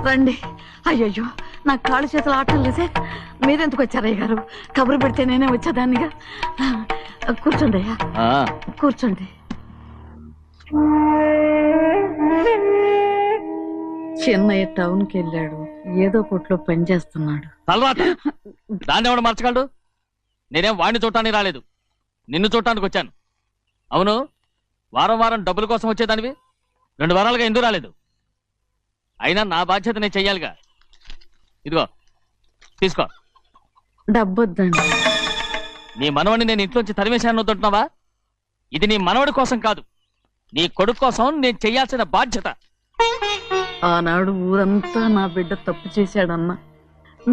రండి. అయ్యయ్యో నా కాళ్ళు చేతులు ఆటం లేదే. మీరెందుకు వచ్చారయ్య గారు? కబురు పెడితే నేనే వచ్చేదాన్నిగా. కూర్చోండి అయ్యా, కూర్చోండి. చిన్నయ్య టౌన్కి వెళ్ళాడు, ఏదో కొట్లో పని చేస్తున్నాడు. దాన్ని ఎవడు మార్చగలడు? నేనేం వాడిని చూడటానికి రాలేదు, నిన్ను చూడటానికి వచ్చాను. అవును, వారం వారం డబ్బుల కోసం వచ్చేదానివి 2 వారాలుగా ఎందుకు రాలేదు? అయినా నా బాధ్యత నేను చెయ్యాలిగా. ఇదిగో తీసుకో. డబ్బొద్దండి. నీ మనవడిని నేను ఇంట్లోంచి తరిమేశాను వద్దంటున్నావా? ఇది నీ మనవడి కోసం కాదు, నీ కొడుకు కోసం నేను చెయ్యాల్సిన బాధ్యత. ఆనాడు ఊరంతా నా బిడ్డ తప్పు చేశాడన్నా,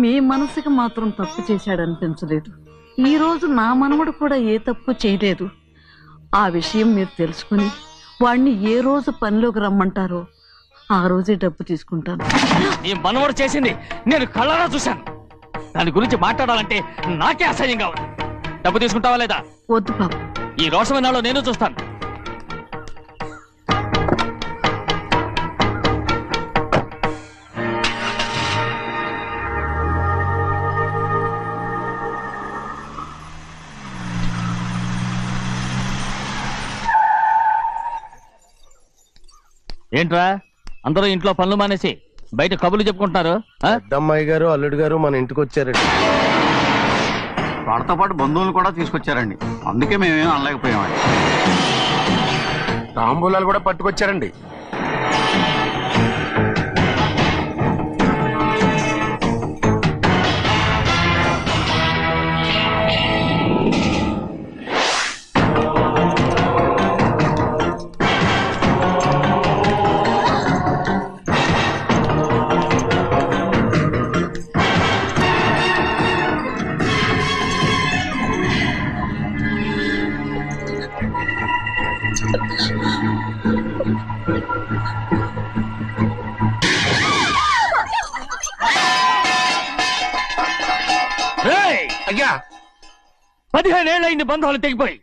మీ మనసుకి మాత్రం తప్పు చేశాడనిపించలేదు. ఈ రోజు నా మనవడు కూడా ఏ తప్పు చేయలేదు. ఆ విషయం మీరు తెలుసుకుని వాడిని ఏ రోజు పనిలోకి రమ్మంటారో ఆ రోజే డబ్బు తీసుకుంటాను. నీ మనవడు చేసింది నేను కళ్ళారా చూశాను. దాని గురించి మాట్లాడాలంటే నాకే అసహ్యంగా ఉంది. డబ్బు తీసుకుంటావా లేదా? వద్దు బాబు. ఈ రోషమైనాలో నేను చూస్తాను. ఏంట్రా అందరూ ఇంట్లో పనులు మానేసి బయట కబుర్లు చెప్పుకుంటున్నారు? అమ్మాయి గారు అల్లుడు గారు మన ఇంటికి వచ్చారండి. వాళ్ళతో పాటు బంధువులు కూడా తీసుకొచ్చారండి, అందుకే మేమేం అనలేకపోయామండి. తాంబూలాలు కూడా పట్టుకొచ్చారండి. అయ్యా 15 ఏళ్ళైంది బంధాలు తెగిపోయి.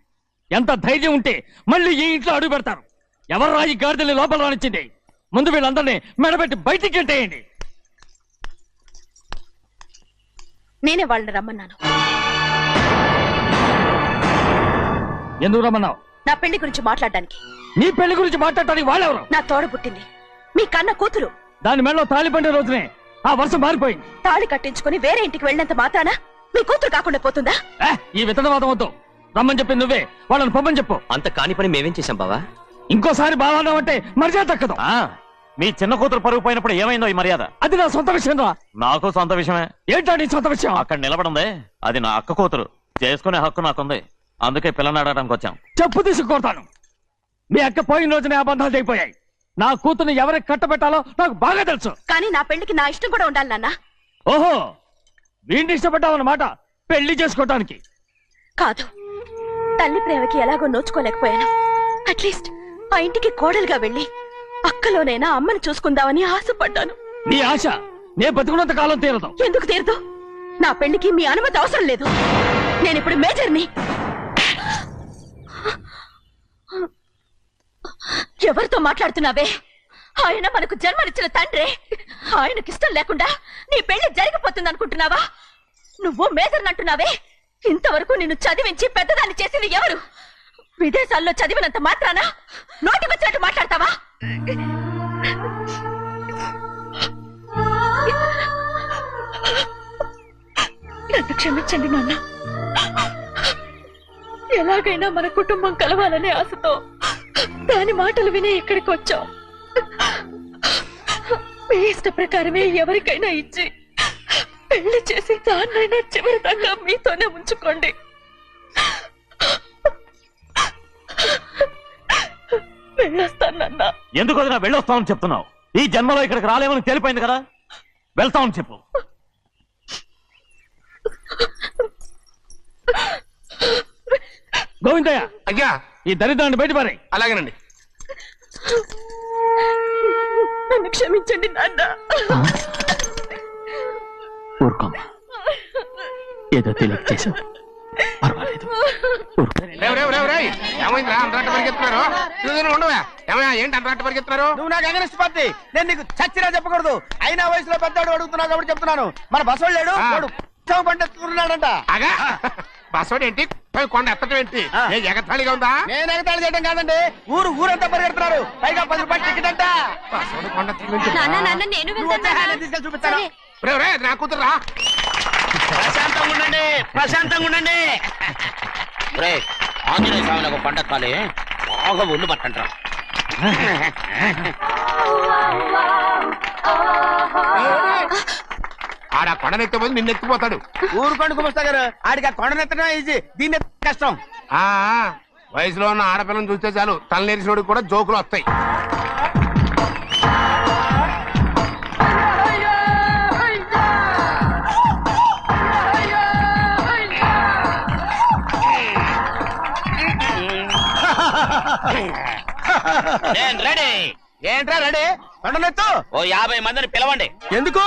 ఎంత ధైర్యం ఉంటే మళ్ళీ ఈ ఇంట్లో అడుగు పెడతారు? ఎవరు రాయి గాడిదల్ని లోపల రానిచ్చింది? ముందు వీళ్ళందరినీ మెడబెట్టి బయటికి గెంటేయండి. నేనే వాళ్ళని రమ్మన్నాను. ఎందుకు రమ్మన్నావు? నా పెళ్లి గురించి మాట్లాడడానికి. నీ పెళ్లి గురించి మాట్లాడటానికి వాళ్ళెవరు? నా తోడ పుట్టింది, మీ కన్న కూతురు. దాని మెడలో తాళి పండే రోజునే ఆ వర్షం మారిపోయింది. తాళి కట్టించుకుని వేరే ఇంటికి వెళ్ళినంత మాత్రాన మీ కూతురు కాకుండా పోతుందా? ఈ విత్తనవాదం వద్దు. రమ్మని చెప్పి నువ్వే వాళ్ళని పొమ్మని చెప్పు. అంత కాని పని మేమేం చేశాం బావా? ఇంకోసారి బావా అంటే మర్యాద తక్కదు. మీ చిన్న కూతురు పరుగు పోయినప్పుడు ఏమైందో ఈ మర్యాద? అది నా సొంత విషయం రా. నాకు సొంత విషయమే. ఏంటో నీ సొంత విషయం? అక్కడ నిలబడింది అది నా అక్క కూతురు, చేసుకునే హక్కు నాకుంది. అందుకే పిల్లని అడగడానికి వచ్చాం. చెప్పు తీసుకొడతాను. మీ అక్క పోయిన రోజునే ఆ బంధాలు తెగిపోయాయి. నా కూతుర్ని ఎవరికి కట్టబెట్టాలో నాకు బాగా తెలుసు. కానీ నా పెళ్లికి నా ఇష్టం కూడా ఉండాలి నాన్న. ఓహో, వీడిని ఇష్టపడ్డావన్నమాట పెళ్లి చేసుకోవటానికి? కాదు, తల్లి ప్రేమకి ఎలాగో నోచుకోలేకపోయాను. అట్లీస్ట్ ఆ ఇంటికి కోడలుగా వెళ్ళి అక్కలోనైనా అమ్మని చూసుకుందామని ఆశపడ్డాను. నీ ఆశ నే బతుకున్నంత కాలం తీరదు. ఎందుకు తీరదు? నా పెళ్లికి మీ అనుమతి అవసరం లేదు. నేనిప్పుడు మేజర్ని. ఎవరితో మాట్లాడుతున్నావే? ఆయన మనకు జన్మనిచ్చిన తండ్రి. ఆయనకిష్టం లేకుండా నీ పెళ్లి జరిగిపోతుంది అనుకుంటున్నావా? నువ్వు మేజర్ అంటున్నావే. ఇంతవరకు నిన్ను చదివించి పెద్దదాన్ని చేసింది ఎవరు? విదేశాల్లో చదివినంత మాత్రాన నోటికొచ్చినట్టు మాట్లాడతావా? నన్ను క్షమించండి నాన్న. ఎలాగైనా మన కుటుంబం కలవాలనే ఆశతో దాని మాటలు వినే ఇక్కడికి వచ్చాం. మీ ఇష్ట ప్రకారమే ఎవరికైనా ఇచ్చి పెళ్లి చేసి దాన్నైనా చివరి దాకా మీతోనే ఉంచుకోండి. వెళ్ళొస్తానన్నా. ఎందుకు వదినా వెళ్ళొస్తామని చెప్తున్నావు? ఈ జన్మలో ఇక్కడికి రాలేమని తెలిపోయింది కదా, వెళ్తామని చెప్పు. గోవిందయ్య, అయ్యా ఈ దరిద్రాన్ని బయటపడే. అలాగేనండి. నన్ను క్షమించండి నాన్న. ఊరుకోమ్మా, ఏదో తెలియక చేసావు, పర్వాలేదు. ఏమైందిరా అంతరాట పరిగెత్తున్నారు? ఉండవా ఏమయ్యా, ఏంటి అంతరాట పరిగెత్తున్నారు? నువ్వు నాకు అగనిస్ట్ పార్టీ, నేను నీకు చచ్చినా చెప్పకూడదు. అయినా వయసులో పెద్దవాడు అడుగుతున్నావు కాబట్టి చెప్తున్నాను. మన బసవాడు లేడు, వాడు పండుతున్నాడంట. అగా బస్సోడు ఏంటి, కొండ ఎత్తడం ఏంటి? ఏ ఎగతాళిగా ఉందా? నేను ఎగతాళి చేయడం కాదండి, ఊరంతా పరిగెడుతున్నారు. పైగా 10 రూపాయలు టికెట్ అంట. బస్సోడు కొండ ఎత్తడం ఏంటి? నేను నువ్వు వచ్చే హ్యాండ్ తీసుకెళ్ళి చూపిస్తాను. నా కూతురురా. ప్రశాంతంగా ఉండండి. ఆంజనేయ స్వామికి పండగ కాలే బాగా ఒళ్ళు పట్టంటారా. ఆడ కొండనెత్తబోదు నిన్నెత్తిపోతాడు. ఊరుకోండి కుమస్తా గారు, ఆడికి ఆ కొండనెత్తడం ఈజీ, దీన్ని కష్టం. ఆ వయసులో ఉన్న ఆడపిల్లని చూస్తే చాలు తలనేరిసినోడికి కూడా జోకులు వస్తాయి. నేను రెడీ. ఏంట్రా రెడీ? కొండనెత్తు. ఓ 50 మందిని పిలవండి. ఎందుకు?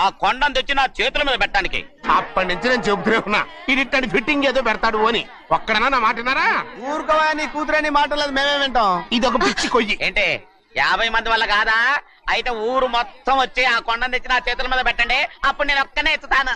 ఆ కొండను తెచ్చి నా చేతుల మీద పెట్టడానికి. అప్పటి నుంచి నేను చెబుతూనే ఉన్నా, ఇది ఫిట్టింగ్ ఏదో పెడతాడు అని. ఒక్కడనా నా మాట విన్నారా? ఊరుకోవా, నీ కూతురని మాటలేదు, మేమే వింటాం. ఇది ఒక పిచ్చి కొయ్యి. ఏంటి 50 మంది వల్ల కాదా? అయితే ఊరు మొత్తం వచ్చి ఆ కొండను తెచ్చి నా చేతుల మీద పెట్టండి, అప్పుడు నేను ఒక్కనే ఎత్తుతాను.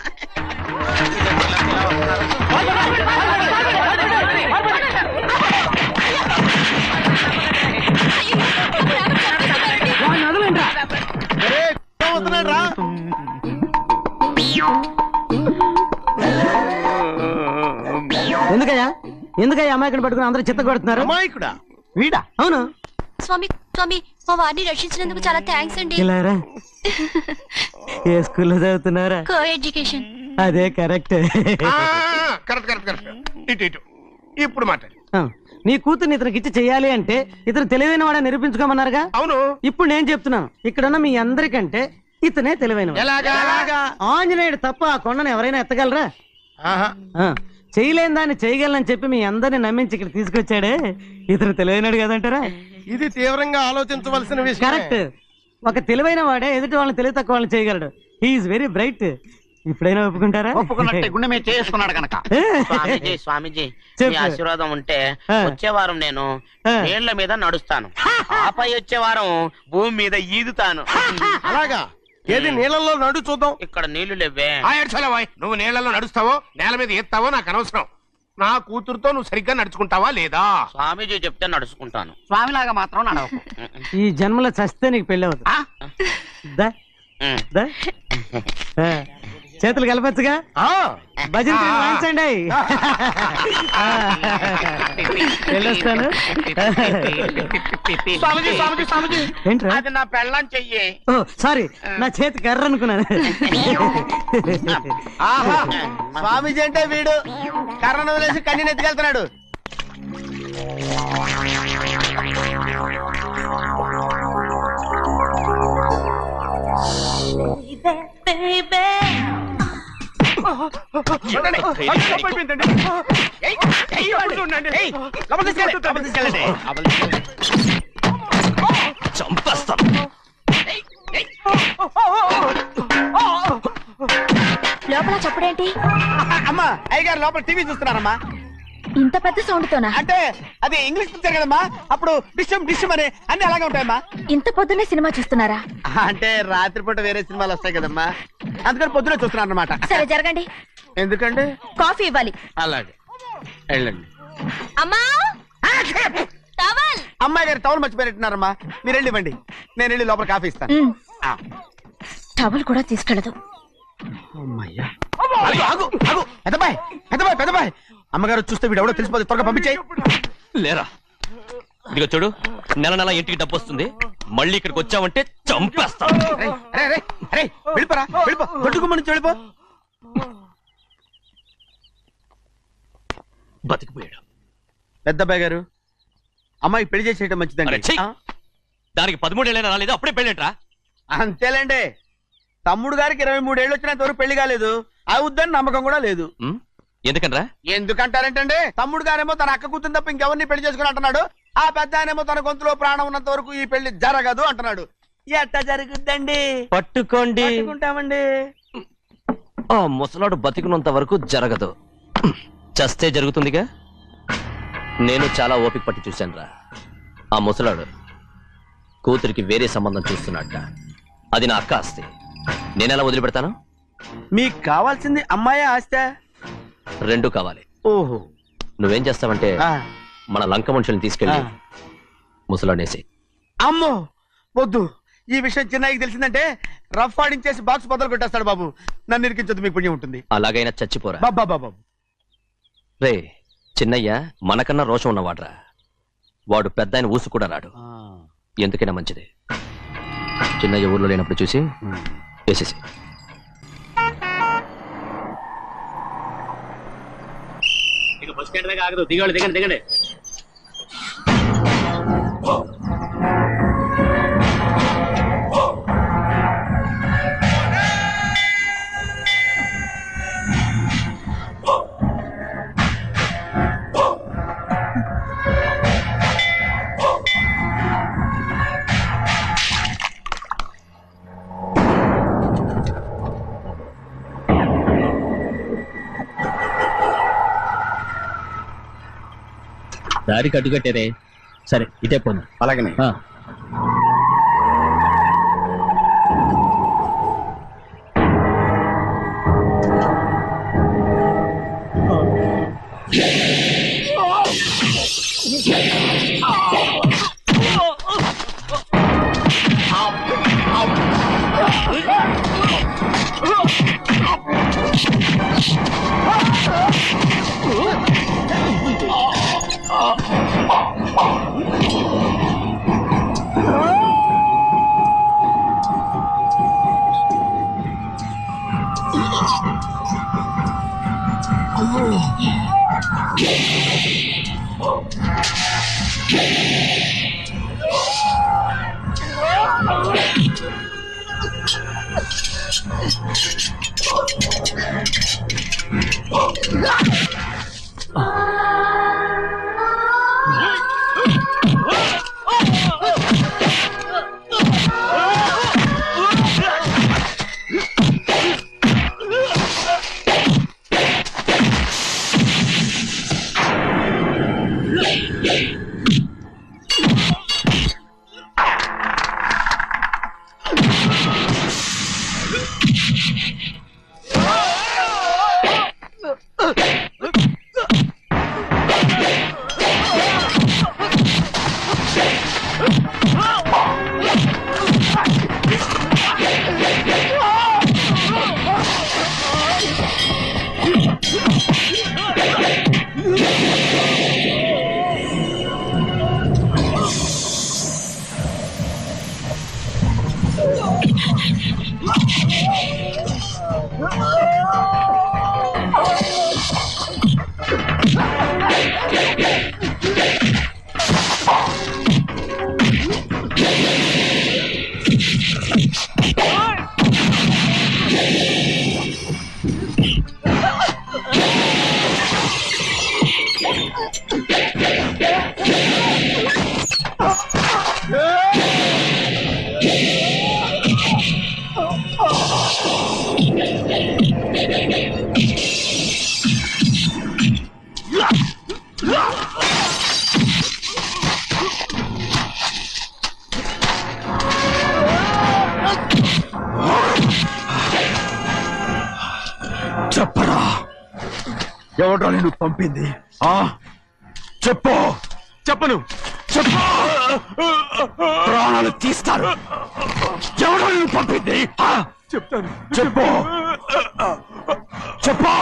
ఎందుకయ్యా అమాయకుని పట్టుకుని అందరూ చిత్త కొడుతున్నారు? అమాయకుడా? వీడా? అవును. స్వామి స్వామి, మా వారిని రక్షించినందుకు చాలా థ్యాంక్స్ అండి. ఇలారా ఏ స్కూల్లో చదువుతున్నారా? Co education. అదే కరెక్ట్. కరెక్ట్. ఇటు ఇప్పుడు మాట్లాడు. నీ కూతుర్ని ఇతనికి ఇచ్చి చెయ్యాలి అంటే ఇతను తెలివైన వాడని నిరూపించుకోమన్నారుగా. అవును. ఇప్పుడు నేను చెప్తున్నాను, ఇక్కడున్న మీ అందరికంటే ఇతనే తెలివైన. ఆంజనేయుడు తప్ప ఆ కొండను ఎవరైనా ఎత్తగలరా? చేయలేని దాన్ని చేయగలనని చెప్పి మీ అందరిని నమ్మించి ఇక్కడ తీసుకొచ్చాడే, ఇతను తెలివైనడు కదంటారా? ఇది తీవ్రంగా ఆలోచించవలసిన విషయం. కరెక్ట్. ఒక తెలివైన వాడే ఎదుటి వాళ్ళని తెలివి తక్కువ వాళ్ళని చేయగలడు. He is very bright. ఇప్పుడైనా ఒప్పుకుంటారా? ఒప్పుకున్నట్టే గుండె మీద చేసుకున్నాడు కనుక. స్వామీజీ మీ ఆశీర్వాదం ఉంటే వచ్చే వారం నేను నీళ్ల మీద నడుస్తాను, ఆపై వచ్చే వారం భూమి మీద ఈదుతాను. అలాగా? ఏది నీళ్ళల్లో నడు చూద్దాం. ఇక్కడ నీళ్లు లేవే. నువ్వు నీళ్ళలో నడుస్తావో నేల మీద ఎత్తావో నాకు అనవసరం. నా కూతురుతో నువ్వు సరిగ్గా నడుచుకుంటావా లేదా? స్వామీజీ చెప్తే నడుచుకుంటాను, స్వామిలాగా మాత్రం నడవకు. ఈ జన్మలో చస్తే నీకు పెళ్ళి అవుతుంది. చేతులు కలపచ్చుగా. భజన వాయించండి. వెళ్ళొస్తాను. ఏంట్రా? అది నా పెళ్ళం చెయ్యి. ఓ సారీ, నా చేతి కర్ర అనుకున్నాను. స్వామీజీ అంటే వీడు కర్రను వదిలేసి కన్నీని ఎత్తుకెళ్తున్నాడు. లోపల చప్పుడేంటి? అమ్మా, అయ్యగారు లోపల టీవీ చూస్తున్నారమ్మా. ఇంత పెద్ద సౌండ్ తోనా? అంటే అది ఇంగ్లీష్ పిక్చర్ కదమ్మా, అప్పుడు డిష్ అని అన్ని అలాగే ఉంటాయమ్మా. ఇంత పొద్దున్నే సినిమా చూస్తున్నారా? అంటే రాత్రిపూట వేరే సినిమాలు వస్తాయి కదమ్మా, అందుకని పొద్దునే చూస్తున్నాను అనమాట. సరే జరగండి. ఎందుకండి? కాఫీ ఇవ్వాలి. అలాగే వెళ్ళండి. అమ్మా, టవల్. అమ్మాయి గారు టవల్ మర్చిపోయినట్టున్నారమ్మా, మీరు వెళ్ళి ఇవ్వండి, నేను వెళ్ళి లోపల కాఫీ ఇస్తాను. టవల్ కూడా తీసుకెళ్ళదు. పెద్దబాయ్ అమ్మగారు చూస్తే వీడు ఎవడో తెలిసిపోతే త్వరగా పంపించాయి. లేరా, ఇదిగో చూడు, నెల ఇంటికి డబ్బు వస్తుంది, మళ్ళీ ఇక్కడికి వచ్చావంటే చంపేస్తా. వెళ్ళిపోరా, వెళ్ళిపో, దొడ్డుకుమ్మ నుంచి వెళ్ళిపో. బతికిపోయాడు. పెద్దబ్బాయి గారు, అమ్మాయి పెళ్లి చేసేయటం మంచిదండి. దానికి 13 ఏళ్ళైనా రాలేదు, అప్పుడే పెళ్ళేంట్రా? అంతేలేండి, తమ్ముడు గారికి 23 ఏళ్ళు వచ్చినంత వరకు పెళ్లి కాలేదు, అవుద్దని నమ్మకం కూడా లేదు. ఎందుకనరా? ఎందుకంటారేంటండి, తమ్ముడు గారేమో తన అక్క కూతురు తప్ప ఇంకెవరిని పెళ్లి చేసుకుని అంటున్నాడు, ఆ పెద్ద ఆయనేమో తన గొంతులో ప్రాణం ఉన్నంత వరకు ఈ పెళ్లి జరగదు అంటున్నాడు. ఎట్టా జరుగుద్దండి? పట్టుకోండి. పట్టుకుంటామండి. ఆ ముసలాడు బతికినంత వరకు జరగదు. చస్తే జరుగుతుందిగా. నేను చాలా ఓపిక పట్టి చూశానురా. ఆ ముసలాడు కూతురికి వేరే సంబంధం చూస్తున్నట్ట. అది నా అక్క ఆస్తి, నేనెలా వదిలిపెడతాను? మీకు కావాల్సింది అమ్మాయి ఆస్తా? రెండూ కావాలి. ఓహో. నువ్వేం చేస్తావంటే మన లంక మనుషుల్ని తీసుకెళ్ళి ముసలాడేసి. అమ్మో వద్దు, ఈ విషయం చిన్నయ్యకి తెలిసిందంటే రఫ్ ఆడించేసి బాక్స్ బదులు కొట్టేస్తాడు బాబు. నన్ను ఇరికించదు, మీకు పుణ్యం ఉంటుంది. అలాగైనా చచ్చిపోరా. బాబా బాబు రే చిన్నయ్య మనకన్నా రోషం ఉన్నవాడ్రా. వాడు పెద్ద ఆయన ఊసు కూడా రాడు. ఎందుకైనా మంచిది చిన్నయ్య ఊర్లో లేనప్పుడు చూసి వేసేసి. దిగండి దిగండి దిగండి. దారికి అడ్డుకట్టారే. సరే ఇటే పోను. అలాగనే. చెప్పరా, ఎవడ్రా నేను పంపింది? చెప్పు. చెప్పను. చెప్పు. ప్రాణాలు తీస్తారు. ఎవడో నేను పంపింది? చెప్తాను. చెప్పు. చెప్పు.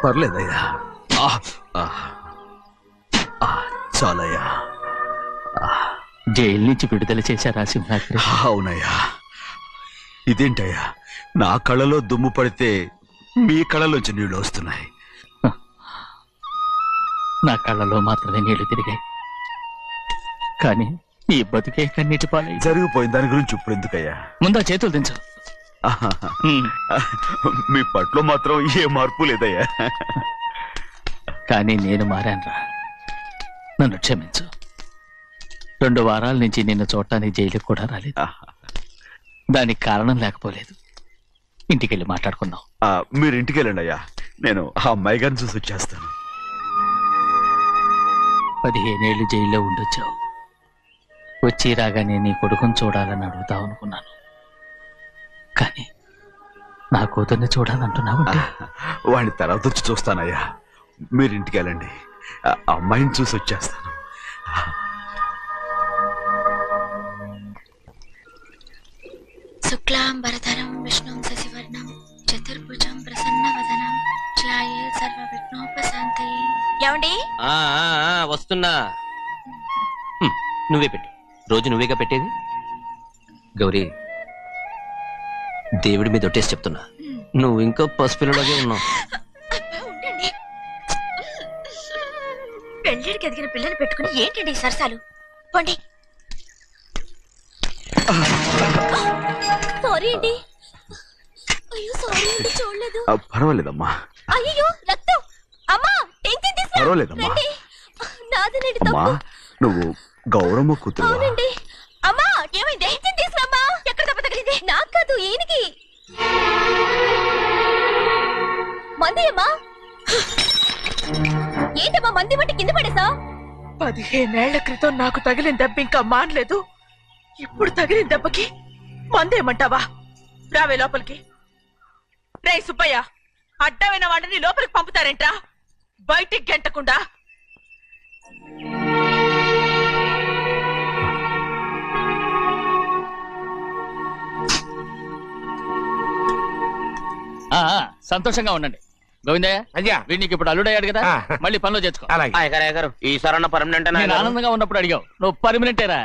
పర్లేదయ్యా, చాలయ్యా. జైలు నుంచి విడుదల చేశారా సింహాద్రి? అవునయ్యా. ఇదేంటయ్యా, నా కళ్ళలో దుమ్ము పడితే మీ కళ్ళలోంచి నీళ్లు వస్తున్నాయి. నా కళ్ళలో మాత్రమే నీళ్లు తిరిగాయి, కానీ నీ బతికే కన్నీటి పాలై. జరిగిపోయింది, దాని గురించి ఇప్పుడు ఎందుకయ్యా? ముందా చేతులు దించు. మీ పట్లో మాత్రం ఏ మార్పు లేదయ్యా. కానీ నేను మారానురా. నన్ను క్షమించు. 2 వారాల నుంచి నిన్ను చూడటానికి జైలుకి కూడా రాలేదు. దానికి కారణం లేకపోలేదు. ఇంటికెళ్ళి మాట్లాడుకుందాం. మీరు ఇంటికి వెళ్ళండి అయ్యా, నేను ఆ అమ్మాయి గారిని చూసి వచ్చేస్తాను. 15 ఏళ్ళు జైల్లో ఉండొచ్చావు. వచ్చి రాగానే నీ కొడుకుని చూడాలని అడుగుతావు అనుకున్నాను. కానీ నా కూతుర్ని చూడాలంటున్నావు. వాడిని తర్వాత వచ్చి చూస్తానయ్యా, మీరు ఇంటికి వెళ్ళండి, ఆ అమ్మాయిని చూసి వచ్చేస్తాను. శుక్లాంబరధరం విష్ణుం శశివర్ణం చతుర్భుజం ప్రసన్నవదనం ధ్యాయే సర్వవిఘ్నోపశాంతయే. ఏమండి? వస్తున్నా. నువ్వే పెట్టు. రోజు నువ్వేగా పెట్టేది. గౌరీ, దేవుడి మీద ఒట్టేసి చెప్తున్నా, నువ్వు ఇంకా పసిపిల్లలాగే ఉన్నావు. ఉండండి. పెళ్ళిడికి ఎదిగిన పిల్లని పెట్టుకుని ఏంటండి ఈ సరసాలు? పోండి. సారీ అండి. అయ్యో సారీ అండి, చూడలేదు. పర్వాలేదమ్మా. అయ్యో రక్తం. అమ్మా టెన్షన్ తీసుకురా. పర్వాలేదమ్మా. నాదనండి అమ్మా, తప్పు. నువ్వు గౌరమ్మ కూతురు. అవునండి. అమ్మా ఏమైంది? టెన్షన్ తీసుకురామ్మా. ఎక్కడ దెబ్బ తగిలింది? నాకు కాదు, ఈయనకి. మంది అమ్మా. ఏంటమ్మా మంది బట్టి కింద పడేసా? 15 ఏళ్ల క్రితం నాకు తగిలిన దెబ్బ ఇంకా మానలేదు. ఇప్పుడు తగిలిన దెబ్బకి మందేమంటావా? రావే లోపలికి. రే సుబ్బయ్య, అడ్డమైన వాడిని లోపలికి పంపుతారేంట్రా? బయటికి గెంటకుండా. సంతోషంగా ఉండండి. గోవిందయ్య, అయ్యా వీడికి ఇప్పుడు అల్లుడయ్యాడు కదా, మళ్ళీ పనిలో చేర్చుకో. గారు ఈసారన్న పర్మనెంట్ నేను ఆనందంగా ఉన్నప్పుడు అడిగావు, నువ్వు పర్మనెంటేరా?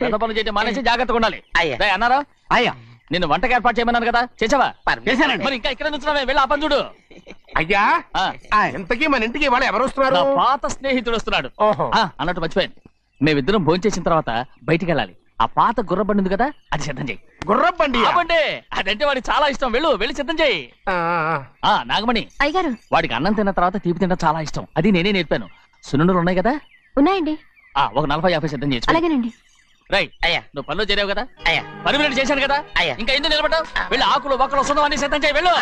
పెద్ద పనులు చేయడం మానేసి జాగ్రత్తగా ఉండాలి. రేయ్ అన్నారా? అయ్యా, నిన్ను వంటకి ఏర్పాటు చేయమన్నారు కదా, చేసావా? చేశానండి. మరి ఇంకా ఇక్కడ నుంచున్నావే, వెళ్ళి ఆ పని చూడు. అయ్యా ఆ, ఇంతకీ మన ఇంటికి వాళ్ళు ఎవరు వస్తున్నారు? నా పాత స్నేహితుడు వస్తున్నాడు. ఓహో. అన్నట్టు మర్చిపోయాను, మేమిద్దరం భోంచేసిన తర్వాత బయటికి వెళ్ళాలి. ఆ పాత గుర్రబండి ఉంది కదా, అది సిద్ధం చేయి. గుర్రబండి? అదంటే వాడికి చాలా ఇష్టం. వెళ్ళి సిద్ధం చేయి. నాగమణి, అయ్యగారు వాడికి అన్నం తిన్న తర్వాత తీపి తినడం చాలా ఇష్టం. అది నేనే నేర్పాను. సున్నుండలు ఉన్నాయి కదా? ఉన్నాయండి. ఒక 40-50 సిద్ధం చేసి. అలాగేనండి. రైట్ అయ్యా. నువ్వు పనిలో చేరావు కదా, అయ్యా. పర్మినెంట్ చేశాను కదా, అయ్యా. ఇంకా ఎందుకు నిలబడ్డావు? వెళ్ళి ఆకులు బొక్కలు వస్తుందో అన్ని సిద్ధం చేయి. వెళ్ళు.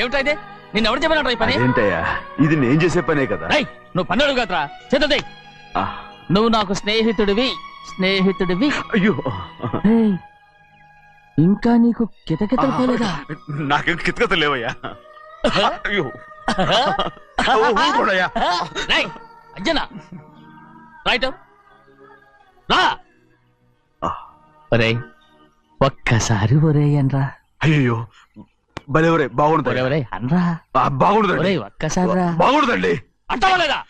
ఏమిటా ఇది? నిన్ను ఎవరు చెప్పినట్టు ఈ పని? ఏంటయ్యా, ఇది నేను చేసే పనే కదా. నువ్వు పని అడుగు కదరా, సిద్ధం చేయి. నువ్వు నాకు స్నేహితుడివి. అయ్యో, ఇంకా నీకు కితకితలు పోలేదా? నాకేం కితకత లేవయ్యా. అయ్యో ఊరుకోడయ్యా. అంజనా రైట్ రా. ఒరే ఒక్కసారి ఒరే అనరా. అయ్యో భలే బాగుంటుంది. ఒరే అనరా. బాగుండదండి. ఒక్కసారి రా. బాగుండదండి. అంటావా లేదా?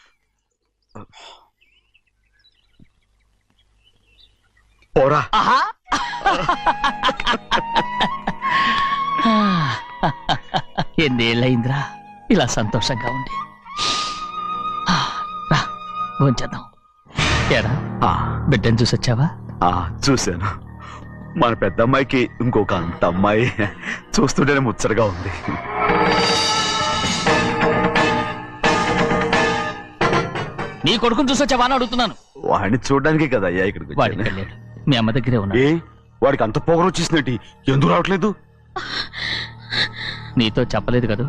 పోరా. ఎన్నేళ్ళయిందిరా ఇలా సంతోషంగా ఉండి. రా భోంచేద్దాం. ఏరా బిడ్డను చూసొచ్చావా? చూశాను. మన పెద్ద అమ్మాయికి ఇంకొక అంత అమ్మాయి చూస్తుంటేనే ముచ్చటగా ఉంది. నీ కొడుకుని చూసొచ్చావా అని అడుగుతున్నాను. వాడిని చూడడానికే కదా అయ్యా ఇక్కడికి వాడికి వెళ్ళాడు. మీ అమ్మ దగ్గరే ఉన్నా. వాడికి అంత పొగరు వచ్చేసినట్టు ఎందుకు రావట్లేదు? నీతో చెప్పలేదు కదా.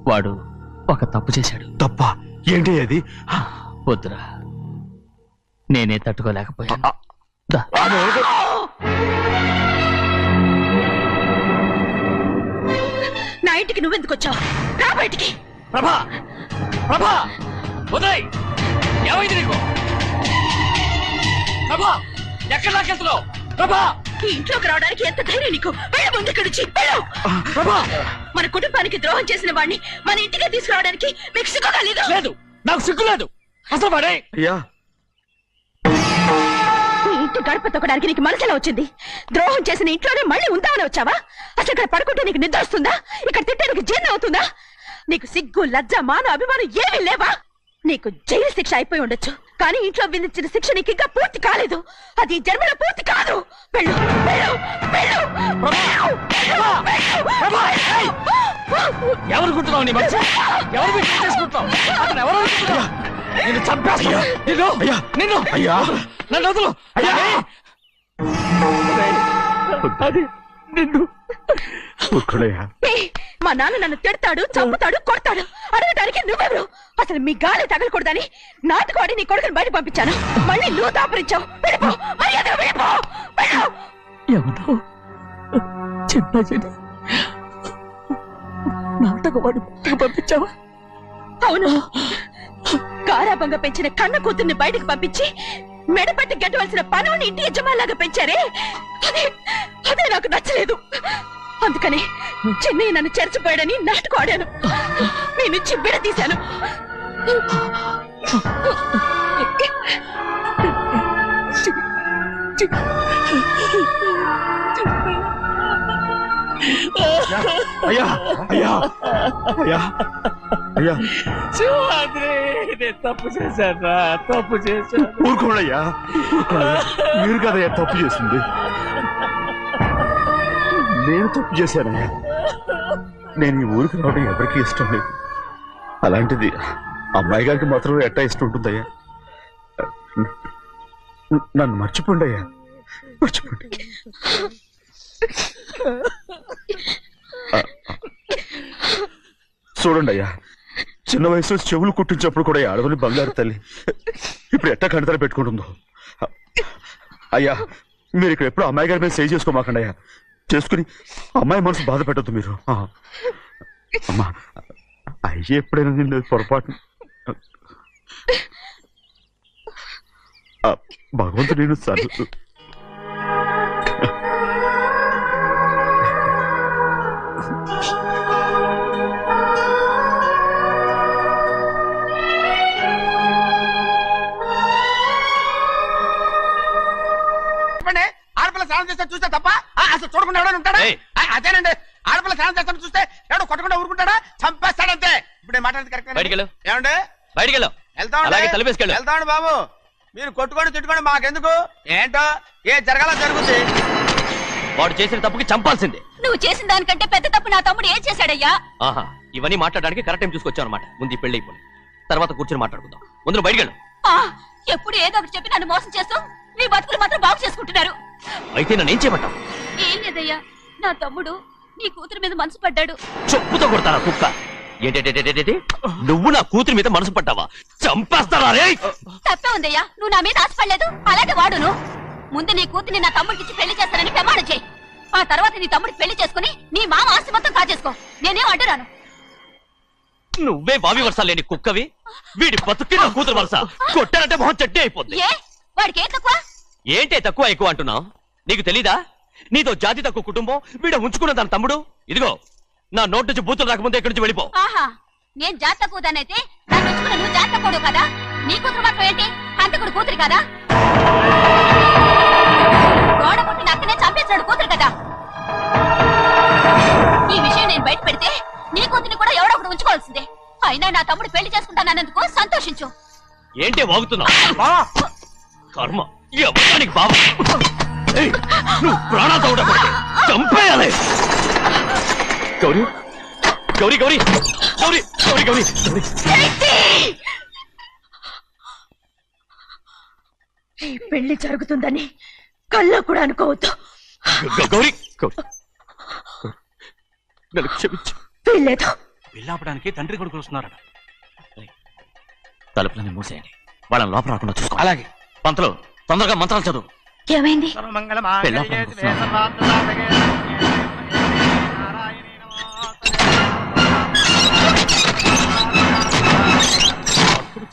వాడు ఒక తప్పు చేశాడు. తప్ప ఏంటి అది? వద్దురా, నేనే తట్టుకోలేకపోయాను. నా ఇంటికి నువ్వెందుకు వచ్చావు? రా బయటికి. ప్రభా ఉదయ్, ఏమైంది నీకు? ప్రభా ఎక్కడ నాకెళ్తున్నావు? ప్రభా ఈ ఇంట్లోకి రావడానికి ఎంత ధైర్యం నీకు? వెళ్ళ ముందు ఇక్కడి నుంచి వెళ్ళు. మన కుటుంబానికి ద్రోహం చేసిన వాడిని మన ఇంటికి తీసుకురావడానికి మీకు సిగ్గు కాలేదు? లేదు, నాకు సిగ్గు లేదు. అసలు వాడే ఈ ఇంటి గడప తొక్కడానికి నీకు మనసులో వచ్చింది. ద్రోహం చేసిన ఇంట్లోనే మళ్ళీ ఉందామని వచ్చావా? అసలు ఇక్కడ పడుకుంటే నీకు నిద్ర వస్తుందా? ఇక్కడ తింటే నీకు జీర్ణం అవుతుందా? నీకు సిగ్గు లజ్జ మాన అభిమానం ఏమీ లేవా? నీకు జైలు శిక్ష అయిపోయి ఉండొచ్చు, కానీ ఇంట్లో విధించిన శిక్ష నీకు ఇంకా పూర్తి కాలేదు. అది జన్మలో పూర్తి కాదు. వెళ్ళు వెళ్ళు వెళ్ళు. ఎవరుకుంటున్నావు నీ మంచి ఎవరు పెళ్లి చేసుకుంటున్నావు అతను ఎవరు అనుకుంటున్నావు? నిన్ను చంపేస్తా నిన్ను నిన్ను నన్ను వదులు అది నిన్ను మా నాన్న నన్ను తిడతాడు చంపుతాడు కొడతాడు అడగటానికి నువ్వెవరు అసలు మీ గాలి తగలకూడదని నాటుకోడి నీ కొడుకుని బయట పంపించాను మళ్ళీ నువ్వు దాపరించావు వెళ్ళిపో మర్యాదగా వెళ్ళిపో వెళ్ళు. ఎవరో చిన్న నాటకవాడు పంపించావా? అవును గారాబంగా పెంచిన కన్న కూతుర్ని బయటకు పంపించి మెడపట్టి గెట్టవలసిన పనుని ఇంటి యజమానిలాగా పెంచారే అదే నాకు నచ్చలేదు. అందుకని చెన్నై నన్ను చెరచిపోయాడని నాటకం ఆడాను మీ నుంచి విడదీశాను. అయ్యా అయ్యా అయ్యా అయ్యా తప్పు చేశాను తప్పు చేశాను. ఊరుకోడయ్యా మీరు కదయ్యా తప్పు చేసింది. నేను తప్పు చేశానయ్యా. నేను ఈ ఊరికి రావడం ఎవరికీ ఇష్టం లేదు. అలాంటిది అమ్మాయి గారికి మాత్రం ఎట్టా ఇష్టం ఉంటుందయ్యా. నన్ను మర్చిపోండి అయ్యా మర్చిపోండి. చూడండి అయ్యా చిన్న వయసులో చెవులు కుట్టించినప్పుడు కూడా ఆడవని బంగారు తల్లి ఇప్పుడు ఎట్టా కణితర పెట్టుకుంటుందో. అయ్యా మీరు ఇక్కడ ఎప్పుడు అమ్మాయి గారి మీద సేవ్ చేసుకోమాకండి అయ్యా. చేసుకుని అమ్మాయి మనసు బాధ పెట్టద్దు మీరు. అమ్మా అయ్యే ఎప్పుడైనా నిన్ను పొరపాటు భగవంతుడు నేను సర్దు ఆడపిల్ల స్నానం చేస్తే చూస్తే తప్ప అసలు చూడకుండా ఎవడైనా ఉంటాడా? అదేనండి ఆడపిల్ల స్నానం చేస్తాను చూస్తే ఎవడో కొట్టకుండా ఊరుకుంటాడా? చంపేస్తాడంతే. ఇప్పుడు మాట్లాడేది కరెక్ట్ ఏమండి? వెళ్తామండి బాబు. మీరు కొట్టుకొని తిట్టుకొని మాకెందుకు? ఏంటో ఏ జరగాల జరుగుతుంది. వాడు చేసిన తప్పుకి చంపాల్సిందే. నువ్వు చేసిన దానికంటే పెద్ద తప్పు నా తమ్ముడు ఏం చేశాడయ్యా? ఆహా ఇవన్నీ మాట్లాడడానికి కరెక్ట్ టైం చూసుకొచ్చావు అనమాట. ముందు ఈ పెళ్లి అయిపోయి తర్వాత కూర్చొని మాట్లాడుకుందాం. ముందు బయటకెళ్ళు. ఎప్పుడు ఏదో ఒకటి చెప్పి నన్ను మోసం చేస్తూ మీ బతుకులు మాత్రం బాగు చేసుకుంటున్నారు. అయితే నన్నేం చేయమంటావు? ఏం లేదయ్యా నా తమ్ముడు నీ కూతురు మీద మనసు పడ్డాడు. చెప్పుతో కొడతారా కుక్క? ఏంటంటే నువ్వు నా కూతురి మీద మనసు పడ్డావా? చంపేస్తారా రే? తప్పే ఉందయ్యా నువ్వు నా మీద ఆశపడలేదు అలాగే వాడును. ముందు నీ కూతుర్ని నా తమ్ముడికి పెళ్లి చేస్తానని ప్రమాణం చేయి. ఆ తర్వాత నీ తమ్ముడికి పెళ్లి చేసుకుని నీ మామ ఆస్తి మొత్తం కాజేసుకో. నేనేం అడ్డురాను. నువ్వే బావి వరుస లేని కుక్కవి. వీడి బతుక్కి నా కూతురు వరుస కొట్టారంటే మొహం చట్నీ అయిపోద్ది. వాడికి ఏం తక్కువ? ఏంటే తక్కువ ఎక్కువ అంటున్నావు? నీకు తెలీదా? నీతో జాతి తక్కువ కుటుంబం వీడ ఉంచుకున్న దాని తమ్ముడు. ఇదిగో నా నోటి నుంచి బూతులు రాకముందే ఇక్కడి నుంచి వెళ్ళిపో. ఆహా నేను జాత కూదనైతే నన్ను ఉంచుకున్న నువ్వు జాత కూడు కదా. నీ కూతురు మాత్రం ఏంటి అంతకుడు కూతురు కదా. గోడ పుట్టిన అక్కనే చంపేశాడు కూతురు కదా. ఈ విషయం నేను బయట పెడితే నీ కూతురిని కూడా ఎవడో ఒకటి ఉంచుకోవాల్సిందే. అయినా నా తమ్ముడు పెళ్లి చేసుకుంటానన్నందుకు సంతోషించు. ఏంటి వాగుతున్నావు? కర్మ ఎవరికి బాబా నువ్వు ప్రాణాలతో చంపేయాలి. గౌరీ గౌరీ గౌరీ గౌరీ గౌరీ గౌరీ ఈ పెళ్లి జరుగుతుందని కల్లో కూడా అనుకోవద్దు. గౌరీ గౌరీ నన్ను క్షమించు. వీల్లేదు. పెళ్ళాపడానికి తండ్రి కొడుకులు వస్తున్నారట. తలుపులని మూసేయండి. వాళ్ళని లోపల రాకుండా చూసుకో. అలాగే. పంతులు తొందరగా మంత్రాలు చదువు. ఏమైంది?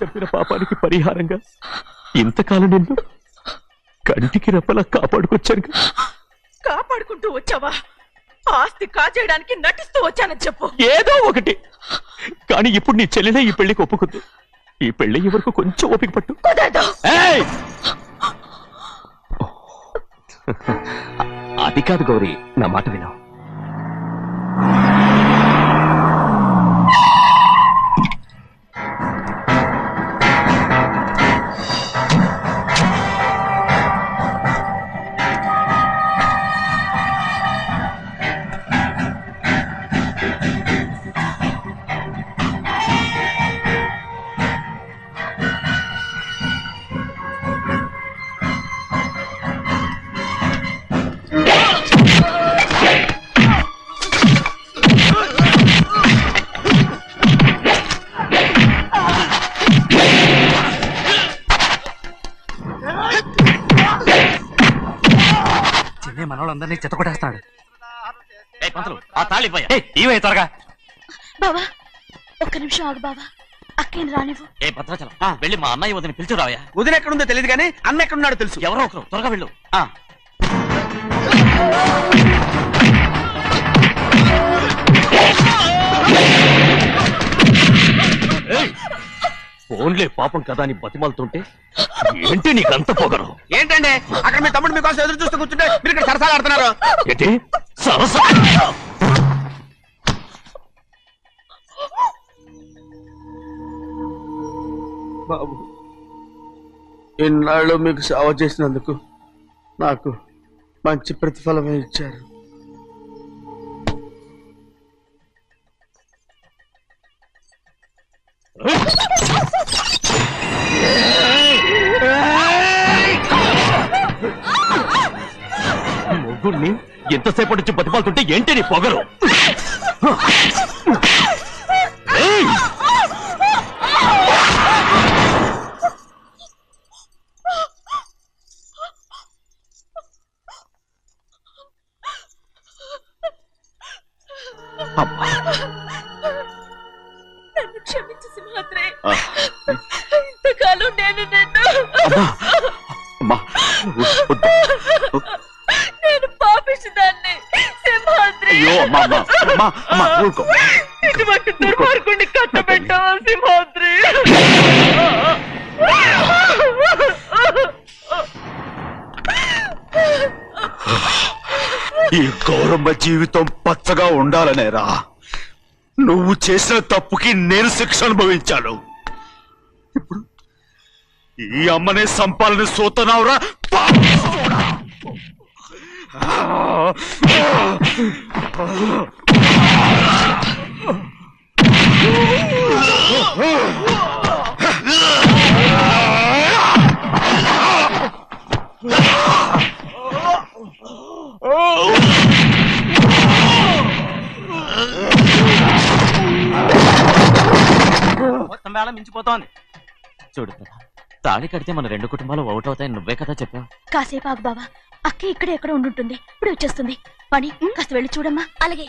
చెప్పిన పాపానికి పరిహారంగా ఇంతకాలం నిన్ను కంటికి రెప్పలా కాపాడుకొచ్చాను. కాపాడుకుంటూ వచ్చావా? ఆస్తి కాజేయడానికి నటిస్తూ వచ్చానని చెప్పు. ఏదో ఒకటి. కానీ ఇప్పుడు నీ చెల్లెలే ఈ పెళ్లికి ఒప్పుకుంది. ఈ పెళ్లి వరకు కొంచెం ఓపిక పట్టు. అది కాదు గౌరీ, నా మాట విను. అందరినీ చెత్తకొట్టేస్తాడు. ఆ తాళి ఇవే త్వరగా. బావా ఒక్క నిమిషం ఆగు బావా, అక్కేం రానివ్వు. ఏ భద్రాచలం వెళ్ళి మా అన్నయ్య వదిన పిలిచురావయ్యా. వదిన ఎక్కడుందో తెలియదు కానీ అన్న ఎక్కడున్నాడో తెలుసు. ఎవరో ఒకరు త్వరగా వెళ్ళు. ఫోన్లే పాపం కదా అని బతిమాలుతుంటే ఏంటి నీకంత పొగరు? ఏంటండి అక్కడ మీ తమ్ముడు మీకోసం ఎదురు చూస్తూ కూర్చుంటే మీరు ఇక్కడ సరసాలు ఆడుతున్నారు. ఏంటి సరస? బాబు ఇన్నాళ్ళు మీకు సేవ చేసినందుకు నాకు మంచి ప్రతిఫలమే ఇచ్చారు. మొగుణ్ణి ఎంతసేపటి నుంచి బతిమాలుతుంటే ఏంటి నీ పొగరు? నన్ను క్షమించు సింహాద్రి, ఇంతకాలం నేను నేను పాపిస్తుదాన్ని సింహాద్రి. ఇటువంటి దుర్మార్గుడిని కట్టబెట్టావా సింహాద్రి? ఈ గౌరమ్మ జీవితం పచ్చగా ఉండాలనేరా నువ్వు చేసిన తప్పుకి నేను శిక్ష అనుభవించాను. ఇప్పుడు ఈ అమ్మనే సంపాలని సోతనావురా. మొత్తం వేళ మించిపోతోంది. చూడు తాళి కడితే మన రెండు కుటుంబాలు ఒకటవుతాయని నువ్వే కదా చెప్పావు. కాసేపు ఆగు బావా, అక్క ఇక్కడ ఎక్కడ ఉండుంటుంది, ఇప్పుడు వచ్చేస్తుంది. పని కాస్త వెళ్ళి చూడమ్మా. అలాగే.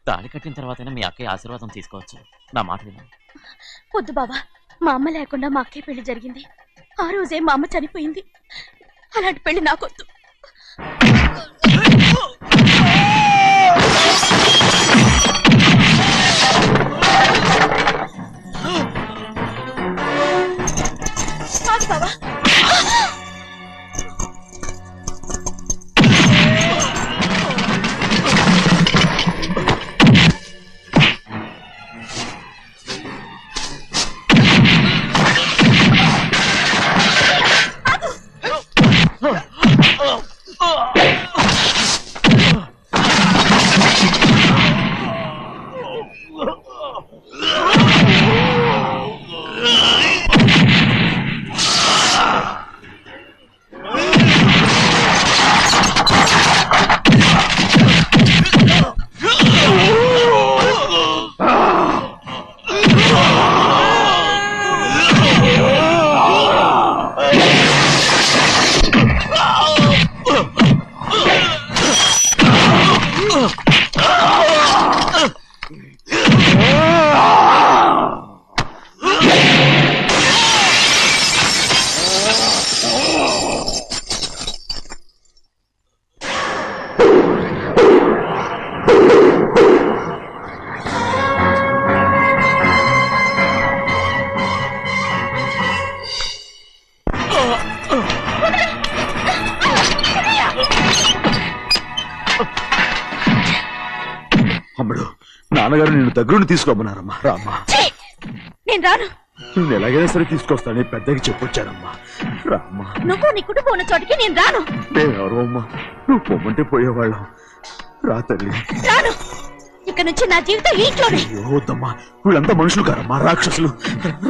తాళి కట్టిన తర్వాతైనా మీ అక్కయ్య ఆశీర్వాదం తీసుకోవచ్చు. నా మాట విను. వద్దు బావా, మా అమ్మ లేకుండా మా అక్కయ్య పెళ్లి జరిగింది. ఆ రోజే మా అమ్మ చనిపోయింది. అలాంటి పెళ్లి నాకొద్దు. బావా అమ్మడు నాన్నగారు నిన్ను దగ్గరుండి తీసుకోమన్నారమ్మా. రామ్మా. నేను రాను. నేను ఎలాగైనా సరే తీసుకొస్తాను. పెద్దకి చెప్పొచ్చానమ్మా. రామ్మా. నువ్వు నీ కుటుంబం ఉన్న చోటికి నేను రాను. మేమెవరు అమ్మా? నువ్వు పొమ్మంటే పోయేవాళ్ళం. రా తల్లి. రాను. ఇక ఇక నుంచి నా జీవితం ఈ ఇంట్లోనే. అయ్యో వద్దమ్మా, వీళ్ళంతా మనుషులు కారమ్మా, రాక్షసులు.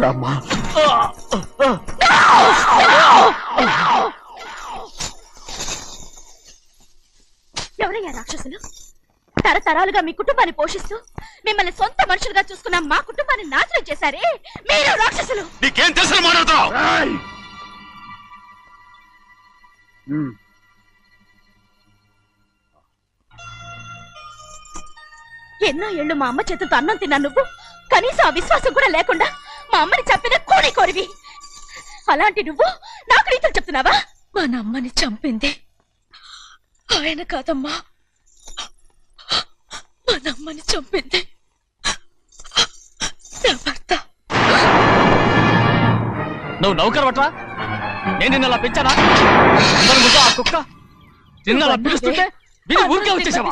రామ్మా. ఎవరయ్యా రాక్షసులు? తరతరాలుగా మీ కుటుంబాన్ని పోషిస్తూ మిమ్మల్ని సొంత మనుషులుగా చూసుకున్న మా కుటుంబాన్ని నాశనం చేశారే మీరు రాక్షసులు. నీకేం తెలుసు మాట్లాడుతావు? ఎన్నో ఏళ్ళు మా అమ్మ చేతులతో అన్నం తిన్నా నువ్వు కనీసం ఆ విశ్వాసం కూడా లేకుండా మా అమ్మని చంపిన కోడి కోరివి. అలాంటి నువ్వు నాకు రీతులు చెప్తున్నావా? మా అమ్మని చంపింది ఆయన కాదమ్మా, మా అమ్మని చంపింది నా భర్త. నువ్వు నౌకర్ పట్రా, నేను నిన్న అలా పెంచానా? అందరి ముందు ఆ కుక్క నిన్న అలా పిలుస్తుంటే మీరు ఊరికే వచ్చేసావా?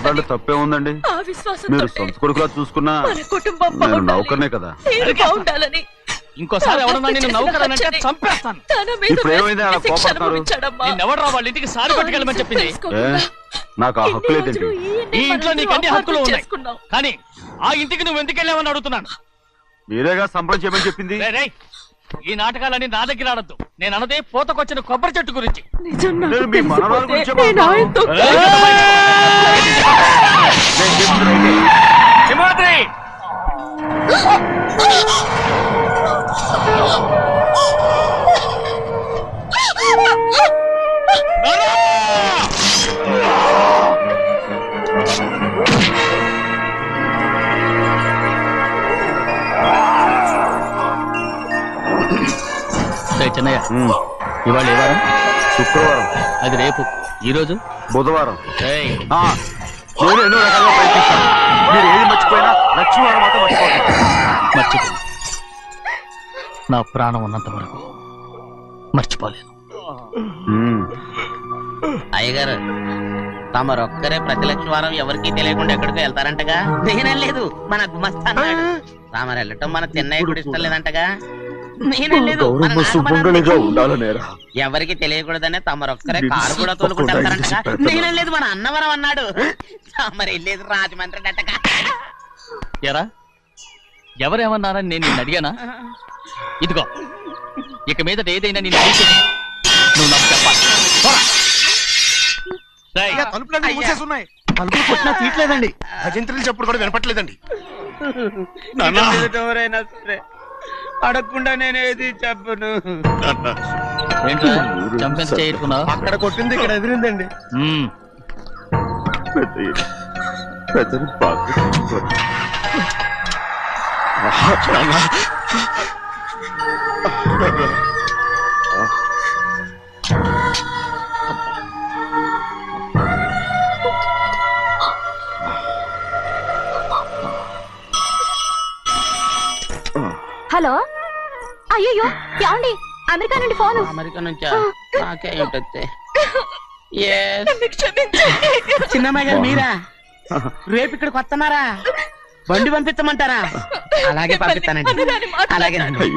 దాంట్లో తప్పే ఉందండి. ఆ విశ్వాసం మీరు సొంత కొడుకులా చూసుకున్నా మన కుటుంబం నేను నౌకర్నే కదా. బాగుండాలని ఇంకోసారి ఎవడన్నా నిన్ను నౌకర్ అని అంటే చంపేస్తాను. ఇప్పుడు ఏమైంది అలా కోపడుతున్నారు? నిన్నెవడరా వాళ్ళ ఇంటికి సారి పట్టుకెళ్ళమని చెప్పింది? నాకు ఆ హక్కు లేదండి. ఈ ఇంట్లో నీకు అన్ని హక్కులు ఉన్నాయి, కానీ ఆ ఇంటికి నువ్వు ఎందుకు వెళ్ళావని అడుగుతున్నాను. మీరేగా సంబరం చేయమని చెప్పింది. ఈ నాటకాలన్నీ నా దగ్గర ఆడద్దు. నేను అన్నదే పోతకొచ్చిన కొబ్బరి చెట్టు గురించి. నేను మీ మనవరాలు గురించే చిన్నయ్య, ఇవాళ ఏ వారం? శుక్రవారం. అది రేపు. ఈ రోజు బుధవారం. నేను ఎన్నో రకాలుగా ప్రయత్నిస్తాను. మీరు ఏది మర్చిపోయినా లక్ష్మీవారం మాత్రం మర్చిపోతాను. మర్చిపో. నా ప్రాణం ఉన్నంత వరకు మర్చిపోలేను. అయ్యగారు, తమరొక్కరే ప్రతి లక్షవారం ఎవరికీ తెలియకుండా ఎక్కడికో వెళ్తారంటగా? నేనేం లేదు, మన గుమస్తా అన్నాడు. రామరు వెళ్ళటం మన చిన్నయ్య కూడా ఇష్టం లేదంటగా? నేనేం లేదు, ఎవరికి తెలియకూడదనే తమరొక్కరే కారు కూడా తోలుకుంటారంటగా? నేనేం లేదు, మన అన్నవరం అన్నాడు. తమరు వెళ్ళేది రాజమండ్రి అంటగా? ఎరా, ఎవరేమన్నారని నేను నిన్ను అడిగానా? ఇదిగో, ఇక మీద ఏదైనా నిన్ను అడిగితే నువ్వు నాకు చెప్పాలి. తలుపులన్నీ మూసేసున్నాయి. తలుపులు కొట్టినా తీయట్లేదండి. భజంత్రులు చెప్పుడు కూడా వినపట్లేదండి. ఎవరైనా సరే అడగకుండా నేనేది చెప్పను. ఏంటో చంపెంత చేసుకున్నావు? అక్కడ కొట్టింది ఇక్కడ ఎదిరిందండి. హలో, అయ్యో ఏమండి, అమెరికా నుండి ఫోను. అమెరికా నుంచా? నాకే ఉంటుంది. చిన్నమ్మాయి గారు మీరా? రేపు ఇక్కడికి వస్తున్నారా? బండి పంపిస్తామంటారా? అలాగే పంపిస్తానండి. అలాగేనండి.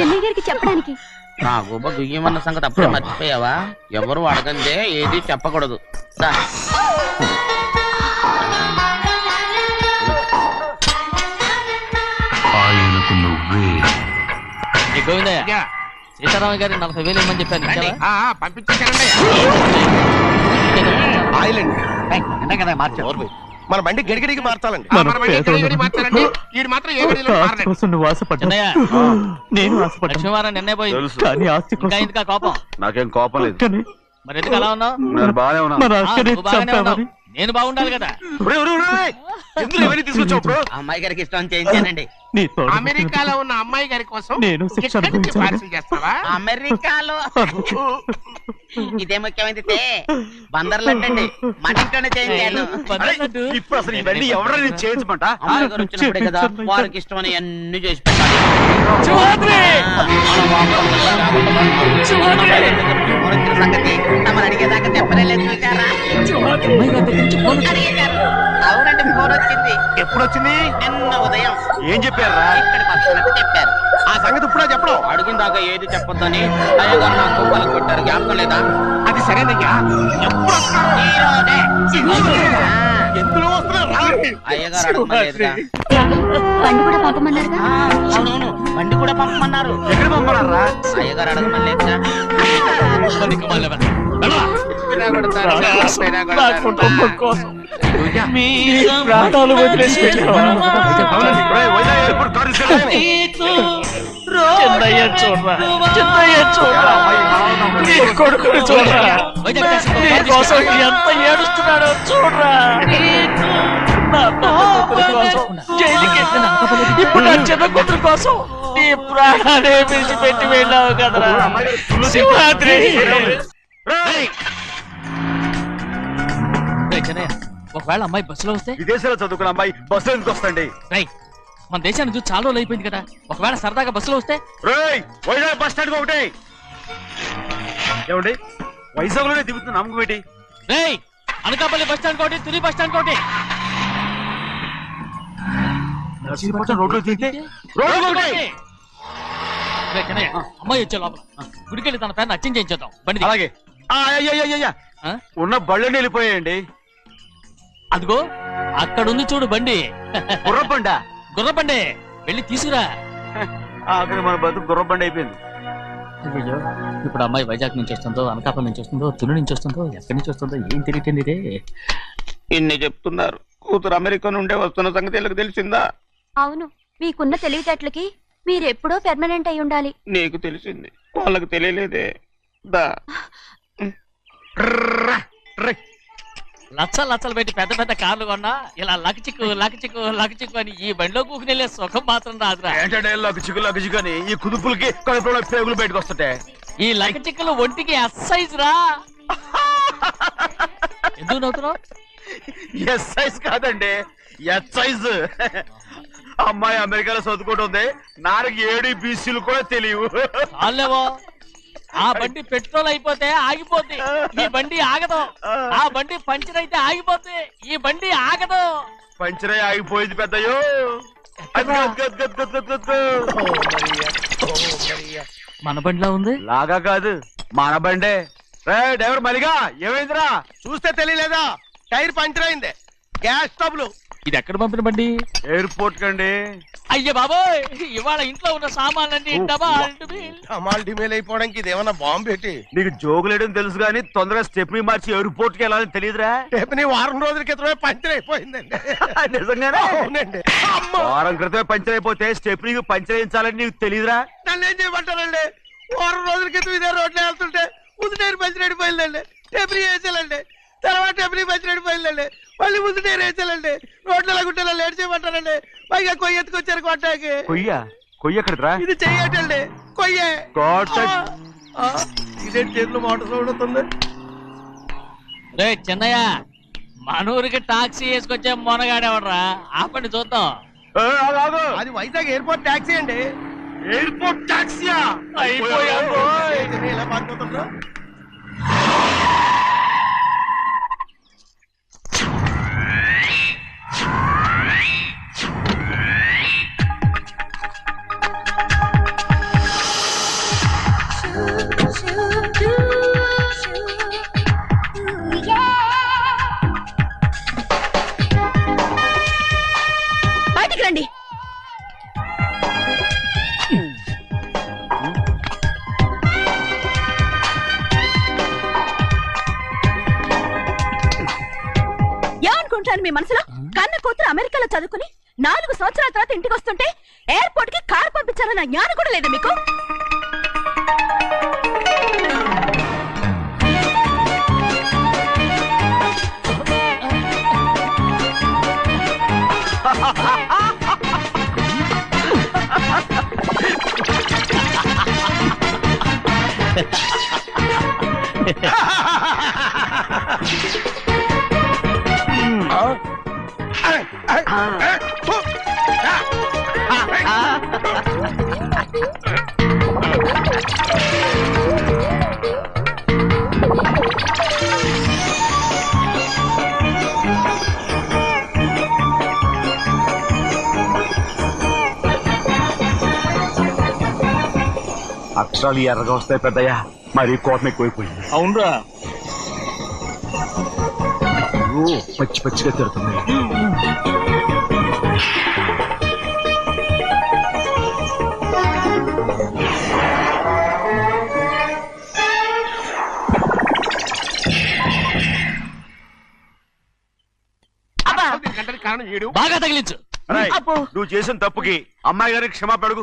చెన్నై గారికి చెప్పడానికి. నా గుబ్బ గుయ్యమన్న సంగతి అప్పుడే మర్చిపోయావా? ఎవరు అడగందే ఏది చెప్పకూడదు. గోవిందయ్య, సీతారామయ్య గారి 40,000 ఇమ్మని చెప్పాను. పంపించేసానండి. ఆయిల్ అండి కదా మార్చారు. మన బండి గడిగడికి మార్చాలండి. నేను లక్ష్మీవారం నిన్నే పోయింది. ఇంకా కోపం? నాకేం కోపం లేదు. మరి ఎందుకు అలా ఉన్నావు? నేను బాగానే ఉన్నాను. నేను బాగుండాలి కదా. అమ్మాయి గారికి ఇష్టం చేయించానండి. అమెరికాలో ఉన్న అమ్మాయి గారి కోసం నేను పార్సిల్ చేస్తావా? అమెరికాలో ఇదే ముఖ్యమైనది. బందర్లు అంటండి, మన ఇంట్లోనే చేయించాను. ఇప్పుడు అసలు ఇవన్నీ ఎవరైనా చేయించమంట? అమ్మాయి గారు వచ్చినప్పుడే కదా వారికి ఇష్టమని అన్ని చేసి పెట్టాలి. సంగతి తమరు అడిగేదాకా చెప్పలేదు. చూసారా? అవునండి, ఫోన్ వచ్చింది. ఎప్పుడు వచ్చింది? నిన్న ఉదయం. ఏం చెప్పారా? ఇక్కడికి వస్తున్నట్టు చెప్పారు. ఆ సంగతి ఇప్పుడే చెప్పడం. అడిగిన దాకా ఏది చెప్పొద్దని అయ్యగారు నాకు పలక కొట్టారు, జ్ఞాపకం లేదా? అది సరేనయ్యా. ఎప్పుడు ఎందులో వస్తున్నా అయ్యగారు అడగమలేదుగా. బండి కూడా పంపమన్నారుగా. అవునవును, బండి కూడా పంపమన్నారు. ఎక్కడ పంపన్నారా? అయ్యగారు అడగమలేదుగా. ప్రాణాలు వదిలేసి చిన్నయ్య చూడరా, చిన్నయ్య చూడరా, నీ కొడుకుని చూడరా, నీ కోసం ఎంత ఏడుస్తున్నాడో చూడరా. నా పెద్ద కూతురు కోసం జైలుకి ఇప్పుడు నా చిన్న కూతురు కోసం నీ ప్రాణాలే విడిచిపెట్టి వెళ్ళావు కదరా సింహాద్రి. ఒకవేళ అమ్మాయి బస్సులో వస్తే? విదేశాల్లో చదువుకున్న అమ్మాయి బస్సులో ఎందుకు వస్తండి? మన దేశాన్ని చూసి చాలా రోజులు అయిపోయింది కదా, ఒకవేళ సరదాగా బస్సులో వస్తే? వైజాగ్ బస్ స్టాండ్ ఒకటి ఏమండి, వైజాగ్ లోనే దిగుతున్న నమ్మకం ఏంటి? అనకాపల్లి బస్ స్టాండ్ కోటి, తుని బస్ స్టాండ్ కోటి. రోడ్లో దిగితే అమ్మాయి వచ్చే లోపల గుడికెళ్ళి తన పేరుని అచ్చం చేయించేద్దాం. బండి దిగు. అలాగే. ఉన్న బళ్ళని వెళ్ళిపోయాయండి. అదిగో అక్కడుంది చూడు బండి. గుర్రబండ. గుర్రబండి, వెళ్ళి తీసుకురా. అక్కడ మన బతుకు గుర్రబండి అయిపోయింది. అయ్యో, ఇప్పుడు అమ్మాయి వైజాగ్ నుంచి వస్తుందో, అనకాపల్లి నుంచి వస్తుందో, తుని నుంచి వస్తుందో, ఎక్కడి నుంచి వస్తుందో ఏం తెలియటండి రే. ఇన్ని చెప్తున్నారు, కూతురు అమెరికా నుండే వస్తున్న సంగతి వీళ్ళకి తెలిసిందా? అవును, మీకున్న తెలివితేటలకి మీరెప్పుడో పెర్మనెంట్ అయి ఉండాలి. నీకు తెలిసింది, వాళ్ళకి తెలియలేదే. దా లచ్చలు పెట్టి పెద్ద పెద్ద కార్లు కొన్నా ఇలా లకచిక్కు అని ఈ బండిలో కూకుని వెళ్ళే సుఖం మాత్రం రాదురా. ఏంటంటే లగచిక్కు అని ఈ కుదుపులకి కడుపులో పేగులు బయటకు వస్తుంటాయి. ఈ లకచిక్కులు ఒంటికి ఎక్సైజ్ రా. ఎందుకు నవ్వుతున్నావు? ఎక్సైజ్ కాదండి, ఎక్సైజ్. అమ్మాయి అమెరికాలో చదువుకుంటుంది, నాకు 7 BCలు కూడా తెలియవు. చాలేవో, ఆ బండి పెట్రోల్ అయిపోతే ఆగిపోద్ది, ఈ బండి ఆగదు. ఆ బండి పంచర్ అయితే ఆగిపోద్ది, ఈ బండి ఆగదు. పంచరే ఆగిపోయింది పెద్దయ్యో. మన బండిలో ఉంది. లాగా కాదు, మన బండే. డ్రైవర్ మలిగా ఏమైందిరా? చూస్తే తెలియలేదా? టైర్ పంచర్ అయింది. గ్యాస్ స్టవ్లు. ఇది ఎక్కడ పంపిన బండి? ఎయిర్పోర్ట్ కండి. అయ్య బాబోయ్, ఇవాళ ఇంట్లో ఉన్న సామాన్లన్నీ డమాల్ డిమేల్ అయిపోవడానికి ఇదేమన్నా బాంబు పెట్టి. నీకు జోగులేయడం తెలుసు కానీ తొందరగా స్టెప్ని మార్చి ఎయిర్పోర్ట్ కి వెళ్ళాలని తెలియదురా? స్టెప్ని వారం రోజుల క్రితమే పంచర్ అయిపోయిందండి. నిజంగానే? అవునండి. వారం క్రితమే పంచర్ అయిపోతే స్టెప్ని పంచర్ వేయించాలని నీకు తెలియదురా? నన్ను ఏం చేయమంటారండి? వారం రోజుల క్రితం ఇదే రోడ్లో వెళ్తుంటే ముందు టైర్ పంచర్ అయిపోయిందండి. స్టెప్ని వేసాలండి, తర్వాత స్టెప్ని పంచర్ అయిపోయిందండి, మళ్ళీ ముందు టైర్ వేసాలండి. రోడ్లు ఎలా గుంటే లేట్ చేయమంటారండి. పైగా కొయ్య ఎత్తుకొచ్చారు కొట్టాకి. కొయ్య ఎక్కడిరా? ఇది చెయ్యటండి, కొయ్యే. ఇదేంటి చేతిలో మోటార్ సౌండ్ అవుతుంది? రే చిన్నయ్య, మనూరికి టాక్సీ వేసుకొచ్చే మొనగాడేవడరా? ఆపండి చూద్దాం. అది వైజాగ్ ఎయిర్పోర్ట్ టాక్సీ అండి. ఎయిర్పోర్ట్ టాక్సీయా? ఇలా పారిపోతుండ్రా? బయటికి రండి. ఏమనుకుంటాను మీ మనసులో? కన్న కూతురు అమెరికాలో చదువుకుని 4 సంవత్సరాల తర్వాత ఇంటికి వస్తుంటే ఎయిర్పోర్ట్ కి కార్ పంపించారన్న జ్ఞానం కూడా లేదా మీకు? అక్షరాలు ఎర్రగా వస్తాయి పెద్దయ్య, మరి కోపం ఎక్కువైపోయింది. అవునరా, పచ్చి పచ్చిగా తిడుతుంది. దీనికంటే కారణం ఏడు. బాగా తగిలించు. రేయ్, నువ్వు చేసిన తప్పుకి అమ్మాయి గారికి క్షమాపణ అడుగు.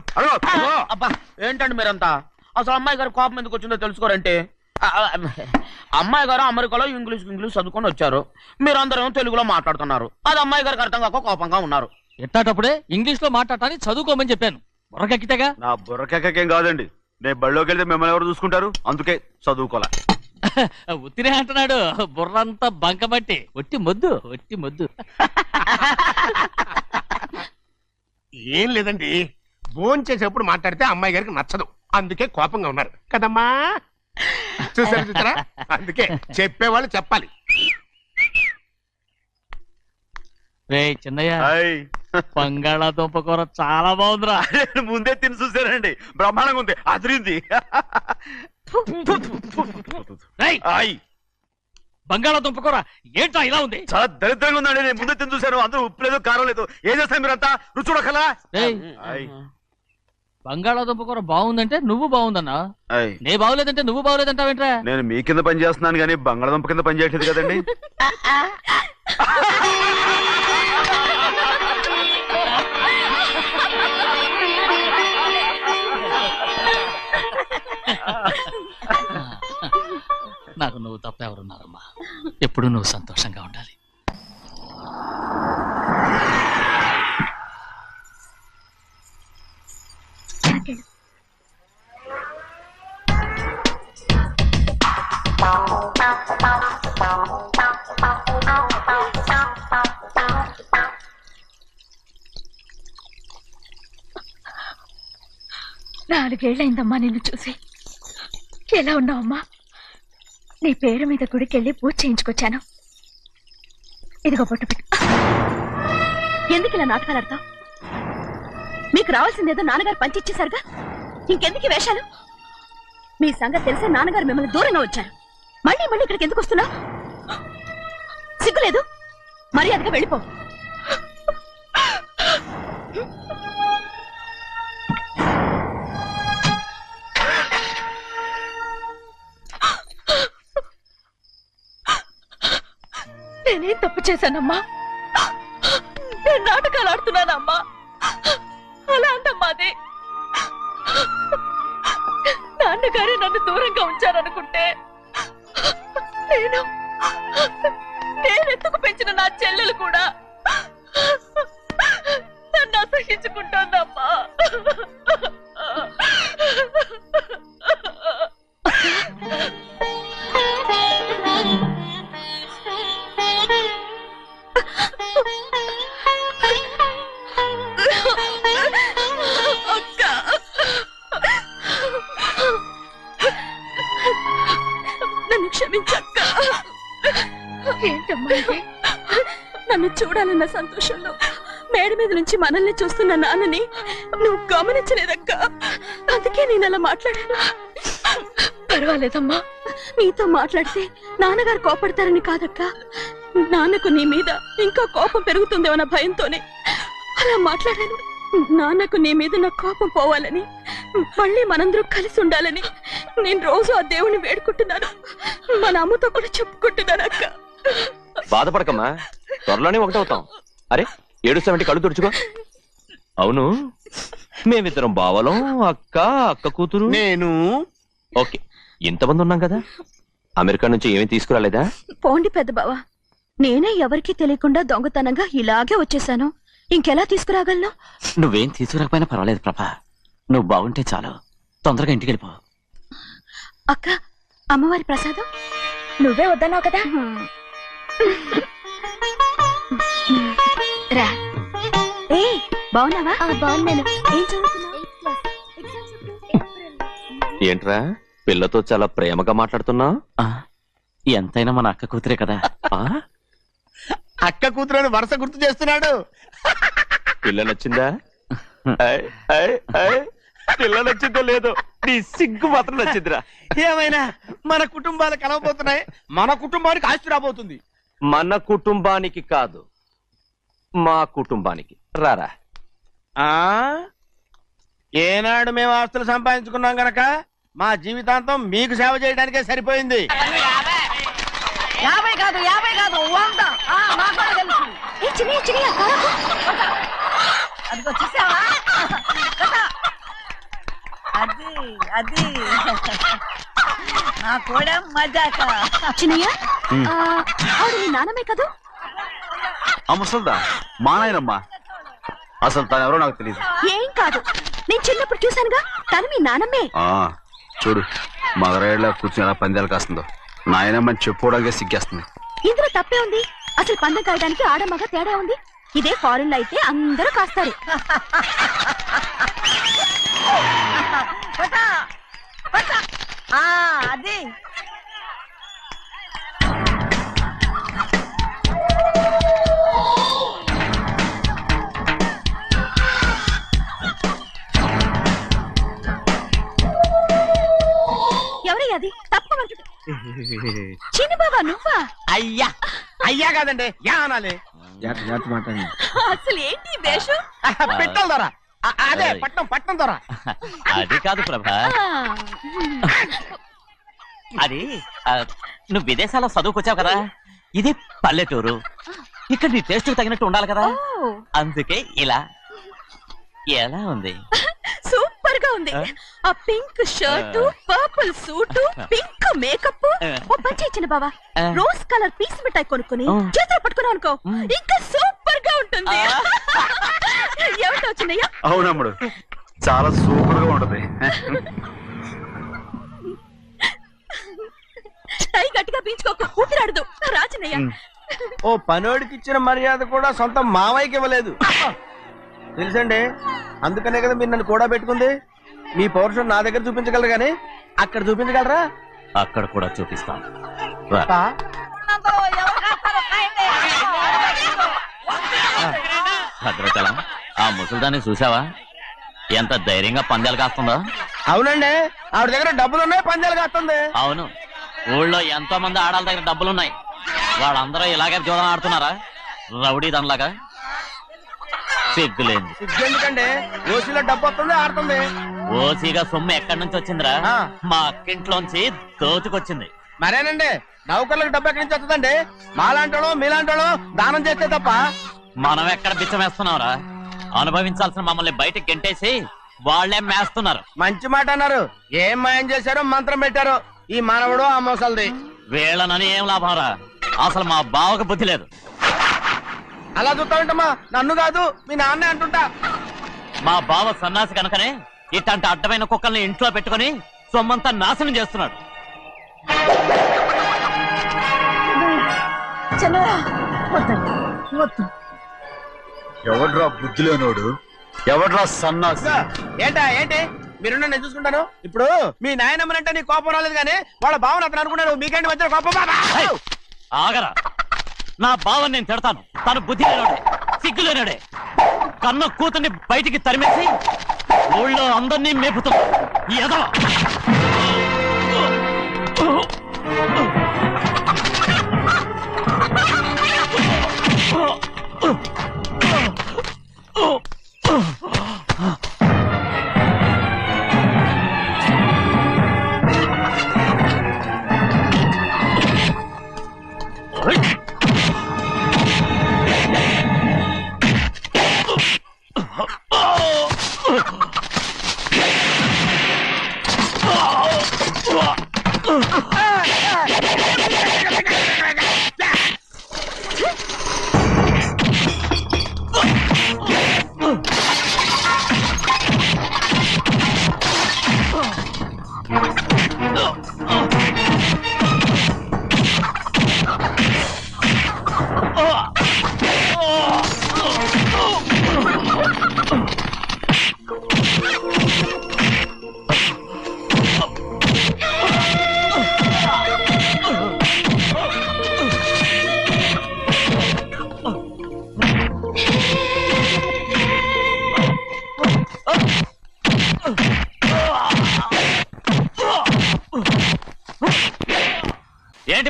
అబ్బా ఏంటండి మీరంతా? అసలు అమ్మాయి గారు కోపం ఎందుకు వచ్చిందో తెలుసుకోరంటే, అమ్మాయి గారు అమెరికాలో ఇంగ్లీష్ చదువుకొని వచ్చారు, మీరందరూ తెలుగులో మాట్లాడుతున్నారు. అది అమ్మాయి గారికి అర్థం కాక కోపంగా ఉన్నారు. ఎట్టాటప్పుడే ఇంగ్లీష్ లో మాట్లాడటానికి చదువుకోమని చెప్పాను. బుర్రకెక్కితేగా. నా బుర్రకేకేం కాదండి, నేను బళ్ళోకి వెళ్తే మిమ్మల్ని ఎవరు చూసుకుంటారు, అందుకే చదువుకోలే. ఉత్తిరే అంటున్నాడు, బుర్రంతా బంకబట్టి. ఒట్టి మొద్దు, ఒట్టి మొద్దు. ఏం లేదండి, భోజనం చేసేప్పుడు మాట్లాడితే అమ్మాయి గారికి నచ్చదు, అందుకే కోపంగా ఉన్నారు కదమ్మా. చూసారా, అందుకే చెప్పేవాళ్ళు చెప్పాలి. రే చిన్నయ్య, హాయ్. బంగాళాదుంప కూర చాలా బాగుందిరా. నేను ముందే తిని చూసానండి, బ్రహ్మాండంగా ఉంది, అదిరింది. రేయ్, హాయ్. బంగాళాదుంప కూర ఏంట్రా ఇలా ఉంది? చాలా దరిద్రంగా ఉందండి, నేను ముందే తిని చూశాను, అందరూ ఉప్పు లేదు కారం లేదు. ఏం చేస్తాను మీరంతా, రుచి చూడకలా. రేయ్, హాయ్. బంగాళాదుంప కూర బాగుందంటే నువ్వు బాగుందన్నా, హాయ్. నే బాగులేదంటే నువ్వు బాగులేదంటావేంట్రా? నేను మీ కింద పని చేస్తున్నాను కానీ బంగాళదుంప కింద పని చేయట్లేదు కదండి. నాకు నువ్వు తప్ప ఎవరున్నారమ్మా? ఎప్పుడు నువ్వు సంతోషంగా ఉండాలి. నాలుగేళ్లైందమ్మా నిన్ను చూసి. ఎలా ఉన్నావమ్మా? నీ పేరు మీద గుడికెళ్ళి పూజ చేయించుకొచ్చాను. ఇదిగో బొట్టు పెట్టు. ఎందుకు ఇలా నాటకాలు ఆడతావు? మీకు రావాల్సిందేదో నాన్నగారు పంచిచ్చేశారుగా, ఇంకెందుకు ఈ వేషాలు? మీ సంగతి తెలిసే నాన్నగారు మిమ్మల్ని దూరంగా వచ్చారు. మళ్ళీ మళ్ళీ ఇక్కడికి ఎందుకు వస్తున్నావు? సిగ్గులేదు? మర్యాదగా వెళ్ళిపో. నేనేం తప్పు చేశానమ్మా? నేను నాటకాలు ఆడుతున్నానమ్మా. అలా అందమ్మా అది. నాన్నగారే నన్ను దూరంగా ఉంచారనుకుంటే నేనెత్తుకు పెంచిన నా చెల్లెలు కూడా నన్ను అసహించుకుంటోందమ్మా. నన్ను క్షమించక్క. ఏంటమ్మా ఇది? నన్ను చూడాలన్న సంతోషంలో మేడ మీద నుంచి మనల్ని చూస్తున్న నాన్నని నువ్వు గమనించలేదక్క. అందుకే నేను అలా మాట్లాడాను. పర్వాలేదమ్మా, నీతో మాట్లాడితే నాన్నగారు కోపడతారని కాదక్క. నాన్నకు నీ మీద ఇంకా కోపం పెరుగుతుందేమన్న భయంతోనే అలా మాట్లాడాను. నాన్నకు నీ మీద నా కోపం పోవాలని, మళ్ళీ మనందరూ కలిసి ఉండాలని నేను రోజు ఆ దేవుని వేడుకుంటున్నాను. మన అమ్మతో కూడా చెప్పుకుంటున్నాను అక్క. బాధపడకమ్మా, త్వరలోనే ఒకటవుతాం. అరే ఏడుస్తామంటే కళ్ళు తుడుచుకో. అవును, మేమిద్దరం బావలం, అక్క కూతురు, నేను. ఓకే, ఇంతమంది ఉన్నాం కదా. అమెరికా నుంచి ఏమీ తీసుకురాలేదా? పోండి పెద్ద బావా, నేనే ఎవరికీ తెలియకుండా దొంగతనంగా ఇలాగే వచ్చేసాను. ఇంకెలా తీసుకురాగలను? నువ్వేం తీసుకురాకపోయినా పర్వాలేదు ప్రభా, నువ్వు బాగుంటే చాలు. తొందరగా ఇంటికి వెళ్ళిపో. అక్క, అమ్మవారి ప్రసాదం నువ్వే వద్దన్నావు కదా. రా. ఏ బాగున్నావా? బాగున్నాను. ఏం చదువుతున్నావు? ఏంట్రా పిల్లతో చాలా ప్రేమగా మాట్లాడుతున్నావు? ఎంతైనా మన అక్క కూతురే కదా. అక్క కూతురు వరుస గుర్తు చేస్తున్నాడు. పిల్ల నచ్చిందా? పిల్ల నచ్చిందో లేదో నీ సిగ్గు మాత్రం నచ్చిందిరా. ఏమైనా మన కుటుంబాలు కలవబోతున్నాయి, మన కుటుంబానికి ఆస్తి రాబోతుంది. మన కుటుంబానికి కాదు, మా కుటుంబానికి. రారా. ఆ ఏనాడు మేము ఆస్తులు సంపాదించుకున్నాం గనక మా జీవితాంతం మీకు సేవ చేయడానికే సరిపోయింది. 50 కాదు 100. నాకు కూడా తెలుసు. అదిగో చూసావా, అది నా కూడా మజాక. చిన్నయ్య ఆవిడ నీ నాన్నమే కదూ? ఆ ముసల్దా మా నాయనమ్మా. అసలు తను ఎవరో నాకు తెలియదు. ఏం కాదు, నేను చిన్నప్పుడు చూశానుగా, తను మీ నాన్నమే. చూడు మగరాయిలా కూర్చుని ఎలా పందాలు కాస్తుందో. నాయనమ్మని చెప్పుకోవడానికి సిగ్గేస్తుంది. ఇందులో తప్పే ఉంది? అసలు పందెం కాయడానికి ఆడమగ తేడా ఉంది. ఇదే ఫారిన్ లో అయితే అందరూ కాస్తారు. అది ఎవరయ్యా అది? తప్పమంటు చిన్న బాబా నువ్వా? అయ్యా అయ్యా కాదండి, యా అనాలి. అసలు ఏంటి వేషం? పెట్టాలి దొర, అదే పట్నం దొర. అది కాదు ప్రభా, అది నువ్వు విదేశాల్లో చదువుకొచ్చావు కదా, ఇది పల్లెటూరు. ఇక్కడ నీ టేస్ట్ తగినట్టు ఉండాలి కదా, అందుకే ఇలా. ఎలా ఉంది? సూపర్ గా ఉంది. ఆ pink shirt, purple suit, pink makeup. ఓ పని ఇచ్చిన బావా, రోజ్ కలర్ పీస్ మిఠాయి కొనుక్కొని చేతులు పట్టుకున్నావు అనుకో, ఇంకా సూపర్ గా ఉంటుంది. ఎవరితో వచ్చిందయ్యా? అవునమ్ముడు, చాలా సూపర్ గా ఉంటది. టై గట్టిగా పీంచుకోకు, ఊపిరాడదు. రాచినయ్యా. ఓ పనోడికి ఇచ్చిన మర్యాద కూడా సొంత మావయ్యకి ఇవ్వలేదు తెలుసండి. అందుకనే కదా మీరు నన్ను కూడా పెట్టుకుంది. మీ పౌరుషం నా దగ్గర చూపించగలరు కానీ అక్కడ చూపించగలరా? అక్కడ కూడా చూపిస్తాను. భద్రాచలం, ఆ ముసలిదాన్ని చూసావా? ఎంత ధైర్యంగా పందాలు కాస్తుందో. అవునండి, ఆవిడ దగ్గర డబ్బులున్నాయి, పందాలు కాస్తుంది. అవును, ఊళ్ళో ఎంతో మంది ఆడాళ్ళ దగ్గర డబ్బులున్నాయి. వాళ్ళందరూ ఇలాగే జోదం ఆడుతున్నారా? రౌడీ దానిలాగా. సిగ్గులేదు. ఎందుకండి ఓసీలో డబ్బు వస్తుంది, ఆడుతుంది. ఓసీగా సొమ్ము ఎక్కడి నుంచి వచ్చిందిరా? మా అక్కింట్లోంచి దోచుకొచ్చింది. మరేనండి, నౌకర్లకు డబ్బు ఎక్కడి నుంచి వస్తుందండి? మాలాంటోళ్ళు మీలాంటోళ్ళు దానం చేస్తే తప్ప. మనం ఎక్కడ బిచ్చమేస్తున్నావురా? అనుభవించాల్సిన మమ్మల్ని బయటకు గెంటేసి వాళ్లే మేస్తున్నారు. మంచి మాట అన్నారు. ఏం మాయం చేశారో మంత్రం పెట్టారో ఈ మానవుడు ఆ మోసల్ది. వీళ్ళనని ఏం లాభం రా? అసలు మా బావకు బుద్ధి లేదు. అలా చూస్తా ఉంటామా? నన్ను కాదు మీ నాన్నే అంటుంటా. మా బావ సన్నాసి కనుకనే ఇట్లాంటి అడ్డమైన కుక్కల్ని ఇంట్లో పెట్టుకుని సొమ్మంతా నాశనం చేస్తున్నాడు. ఎవడ్రా బుద్ధి లేనోడు? ఎవడ్రా సన్నాసి? ఏంటి మీరు నేను చూసుకుంటాను. ఇప్పుడు మీ నాయనమ్మనంటే నీ కోపం రాలేదు కానీ వాళ్ళ భావన అతను అనుకున్నాడు. మీకేంటి మధ్య కోపం? ఆగరా, నా బావని నేను తిడతాను. తను బుద్ధి లేనాడే, సిగ్గు లేనాడే. కన్న కూతుర్ని బయటికి తరిమేసి ఊళ్ళో అందరినీ మేపుతున్నా ఈ ఎదవ.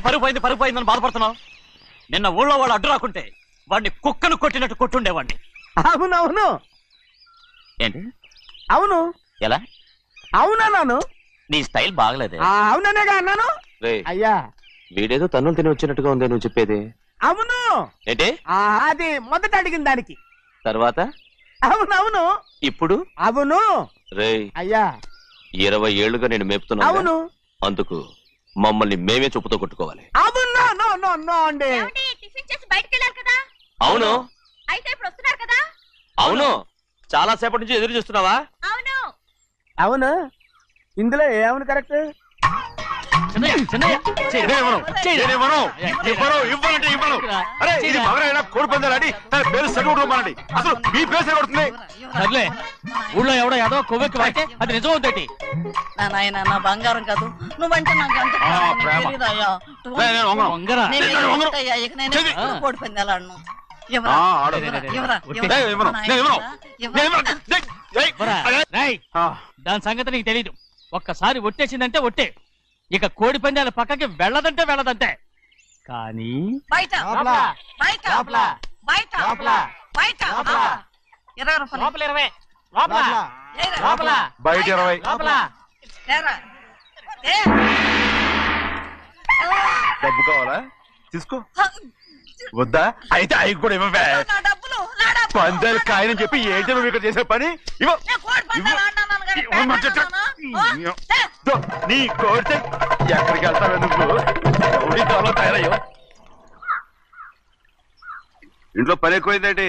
పరుగు పోయిందని బాధపడుతున్నావు? నిన్న ఊళ్ళో వాళ్ళు అడ్డు రాకుంటే వాడిని కుక్కను కొట్టినట్టు కొట్టుండేవాడిని. అవునవును. ఏంటి? అవును. ఎలా? అవునన్నాను. నీ స్టైల్ బాగలేదే. అవుననేగా అన్నాను. అయ్యా వీడేదో తన్నులు తిని వచ్చినట్టుగా ఉంది నువ్వు చెప్పేది. అవును. ఏంటి? అది మొదట అడిగిన దానికి. తర్వాత? అవునవును. ఇప్పుడు? అవును. రేయ్ అయ్యా 20 ఏళ్లుగా నేను మేపుతున్నా. అవును. అందుకు మమ్మల్ని మేమే చెప్పుతో కొట్టుకోవాలి. అవును. నో అండి. టిఫిన్ చేసి బయటికి వెళ్ళారు కదా? అవును. అయితే ఇప్పుడు వస్తున్నారు కదా? అవును. చాలా సేపటి నుంచి ఎదురు చూస్తున్నావా? అవును. అవును. ఇందులో ఏమవును కరెక్ట్? కోడి పందాలని తన పేరు సరిగొట్టుకోమనండి. అసలు మీ పేరు సరిగొడుతుంది. సర్లే, ఊళ్ళో ఎవడో ఏదో కొవ్వెక్కి వాడితే అది నిజం అవుతాయి. నా నాయన నా బంగారం కాదు, నువ్వంటే నాకు ఎంత ప్రేమ. తెలీదయ్యా. నేను వంగను. వంగరా. నేను నేను వంగను. ఏంటయ్యా, ఇక నేను చెయ్యి. ఎప్పుడు కోడి పందాలాడను. ఆడు. దాని సంగతి నీకు తెలీదు. ఒక్కసారి ఒట్టేసిందంటే ఒట్టే. ఇక కోడి పందాల పక్కకి వెళ్ళదంటే వెళ్ళదంటే. కానీ బయట బయట బయట బయట 20 రూపాయలు. ఏరా. బయట 20. ఏరా. డబ్బు కావాలా? తీసుకో. వద్దా? అయితే అవి కూడా ఇవ్వవే. నా డబ్బులు పందాలు కాయని చెప్పి ఏంటి నువ్వు ఇక్కడ చేసే పని? ఇవ్వ. నేను కోడి పందాలు ఆడినాను కానీ ఇవ్వమంటే పెట్టాను. నీ కోడితే ఎక్కడికి వెళ్తావే నువ్వు? రౌడీ తాలో తయారయ్యో. ఇంట్లో పని ఎక్కువైందేంటి?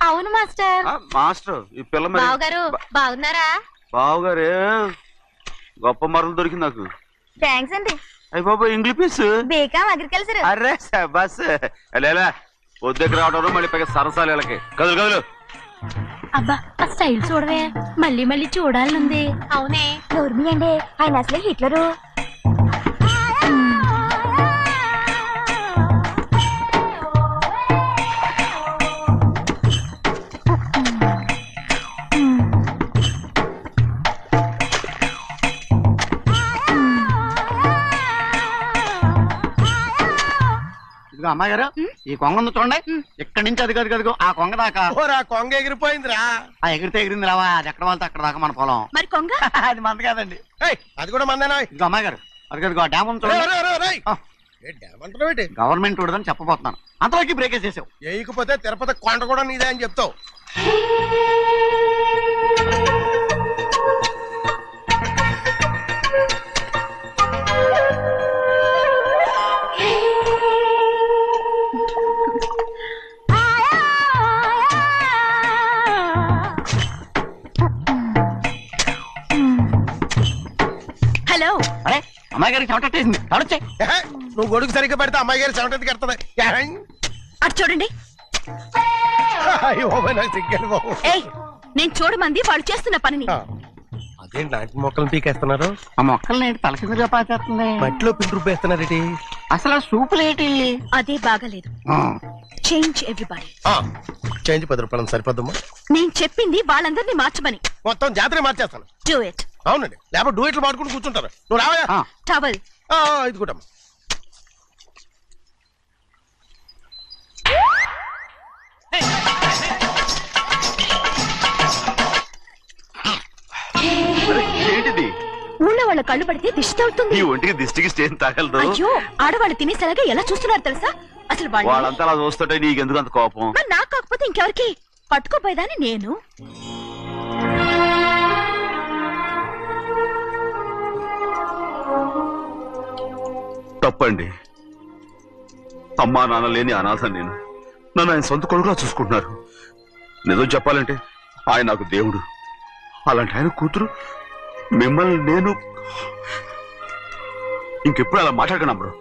అవును మాస్టర్. మాస్టర్ ఈ పిల్ల మరి బావగారు బాగున్నారా? బావుగారే గొప్ప మరలు దొరికింది నాకు. థ్యాంక్స్ అండి. అయ్యి బాబా ఇంగ్లీష్ పీస్. బేకాం అగ్రికల్చర్. అరే బస్ లేలా పొద్దుకు రావడం మళ్ళీ పైగా సరసాలు వీళ్ళకి. కదులు కదులు. అబ్బా ఆ స్టైల్ చూడవే, మళ్ళీ మళ్ళీ చూడాలనుంది. అవునే నోర్మి అండి, ఆయన అసలు హిట్లరు. అమ్మాయి గారు ఈ కొంగ ఉంది చూడండి. ఇక్కడి నుంచి అది గదిగో ఆ కొంగ దాకా. కొంగ ఎగిరిపోయిందిరా. ఆ ఎగిరితే ఎగిరింది రావా, అది ఎక్కడ వాళ్ళతో అక్కడ దాకా మన పొలం. మరి కొంగ అది మంద కాదండి. అది కూడా మందేనా? ఇదిగో అమ్మాయి గారు అది గదిగో డ్యామ్ ఉంది చూడండి. గవర్నమెంట్ ఉండదని చెప్పబోతున్నాను, అంతలోకి బ్రేక్ వేసేసావు. వేయకపోతే తిరుపతి కొండ కూడా నీదే అని చెప్తావు. హలో. అరే అమ్మాయి గారికి చెమటేసింది, తడొచ్చే. నువ్వు గొడుగు సరిగ్గా పెడితే అమ్మాయి గారి చెమటది కడుతుంది. అటు చూడండి. నాకు సిగ్గాను బాబు. ఏయ్, నేను చూడమంది వాళ్ళు చేస్తున్న పనిని. అదేంటి నాటి మొక్కలు పీకేస్తున్నారు? ఆ మొక్కల్ని తల కిందగా పాచేస్తుంది. మట్టిలో పిండి రూపేస్తున్నారేటి? అసలు సూపులేటి? అదే బాగలేదు. Change everybody. చేంజ్ 10 రూపాయలు సరిపోద్దమ్మా. నేను చెప్పింది వాళ్ళందరినీ మార్చమని. మొత్తం జాతర మార్చేస్తాను. Do it. అవునండి, లేకపోతే డూయిట్లు మాడుకుని కూర్చుంటారు. నువ్వు రావా? టవల్. ఇది కూడా ఏంటిది? ఊళ్ళో వాళ్ళ కళ్ళు పడితే దిష్టి తగులుతుంది. ఈ ఒంటికి దిష్టికి స్టేన్ తగలదు. అయ్యో, ఆడవాళ్ళు తినేసరిగా ఎలా చూస్తున్నారు తెలుసా? అసలు వాళ్ళంతా అలా చూస్తుంటే నీకెందుకు అంత కోపం? మరి నాకు కాకపోతే ఇంకెవరికి? పట్టుకోపోయేదాన్ని నేను. తప్పండి. అమ్మా నాన్న లేని అనాథ నేను. నన్ను ఆయన సొంత కొడుకులా చూసుకుంటున్నారు. నిజం చెప్పాలంటే ఆయన నాకు దేవుడు. అలాంటి ఆయన కూతురు మిమ్మల్ని నేను ఇంకెప్పుడు అలా మాట్లాడకను బ్రో.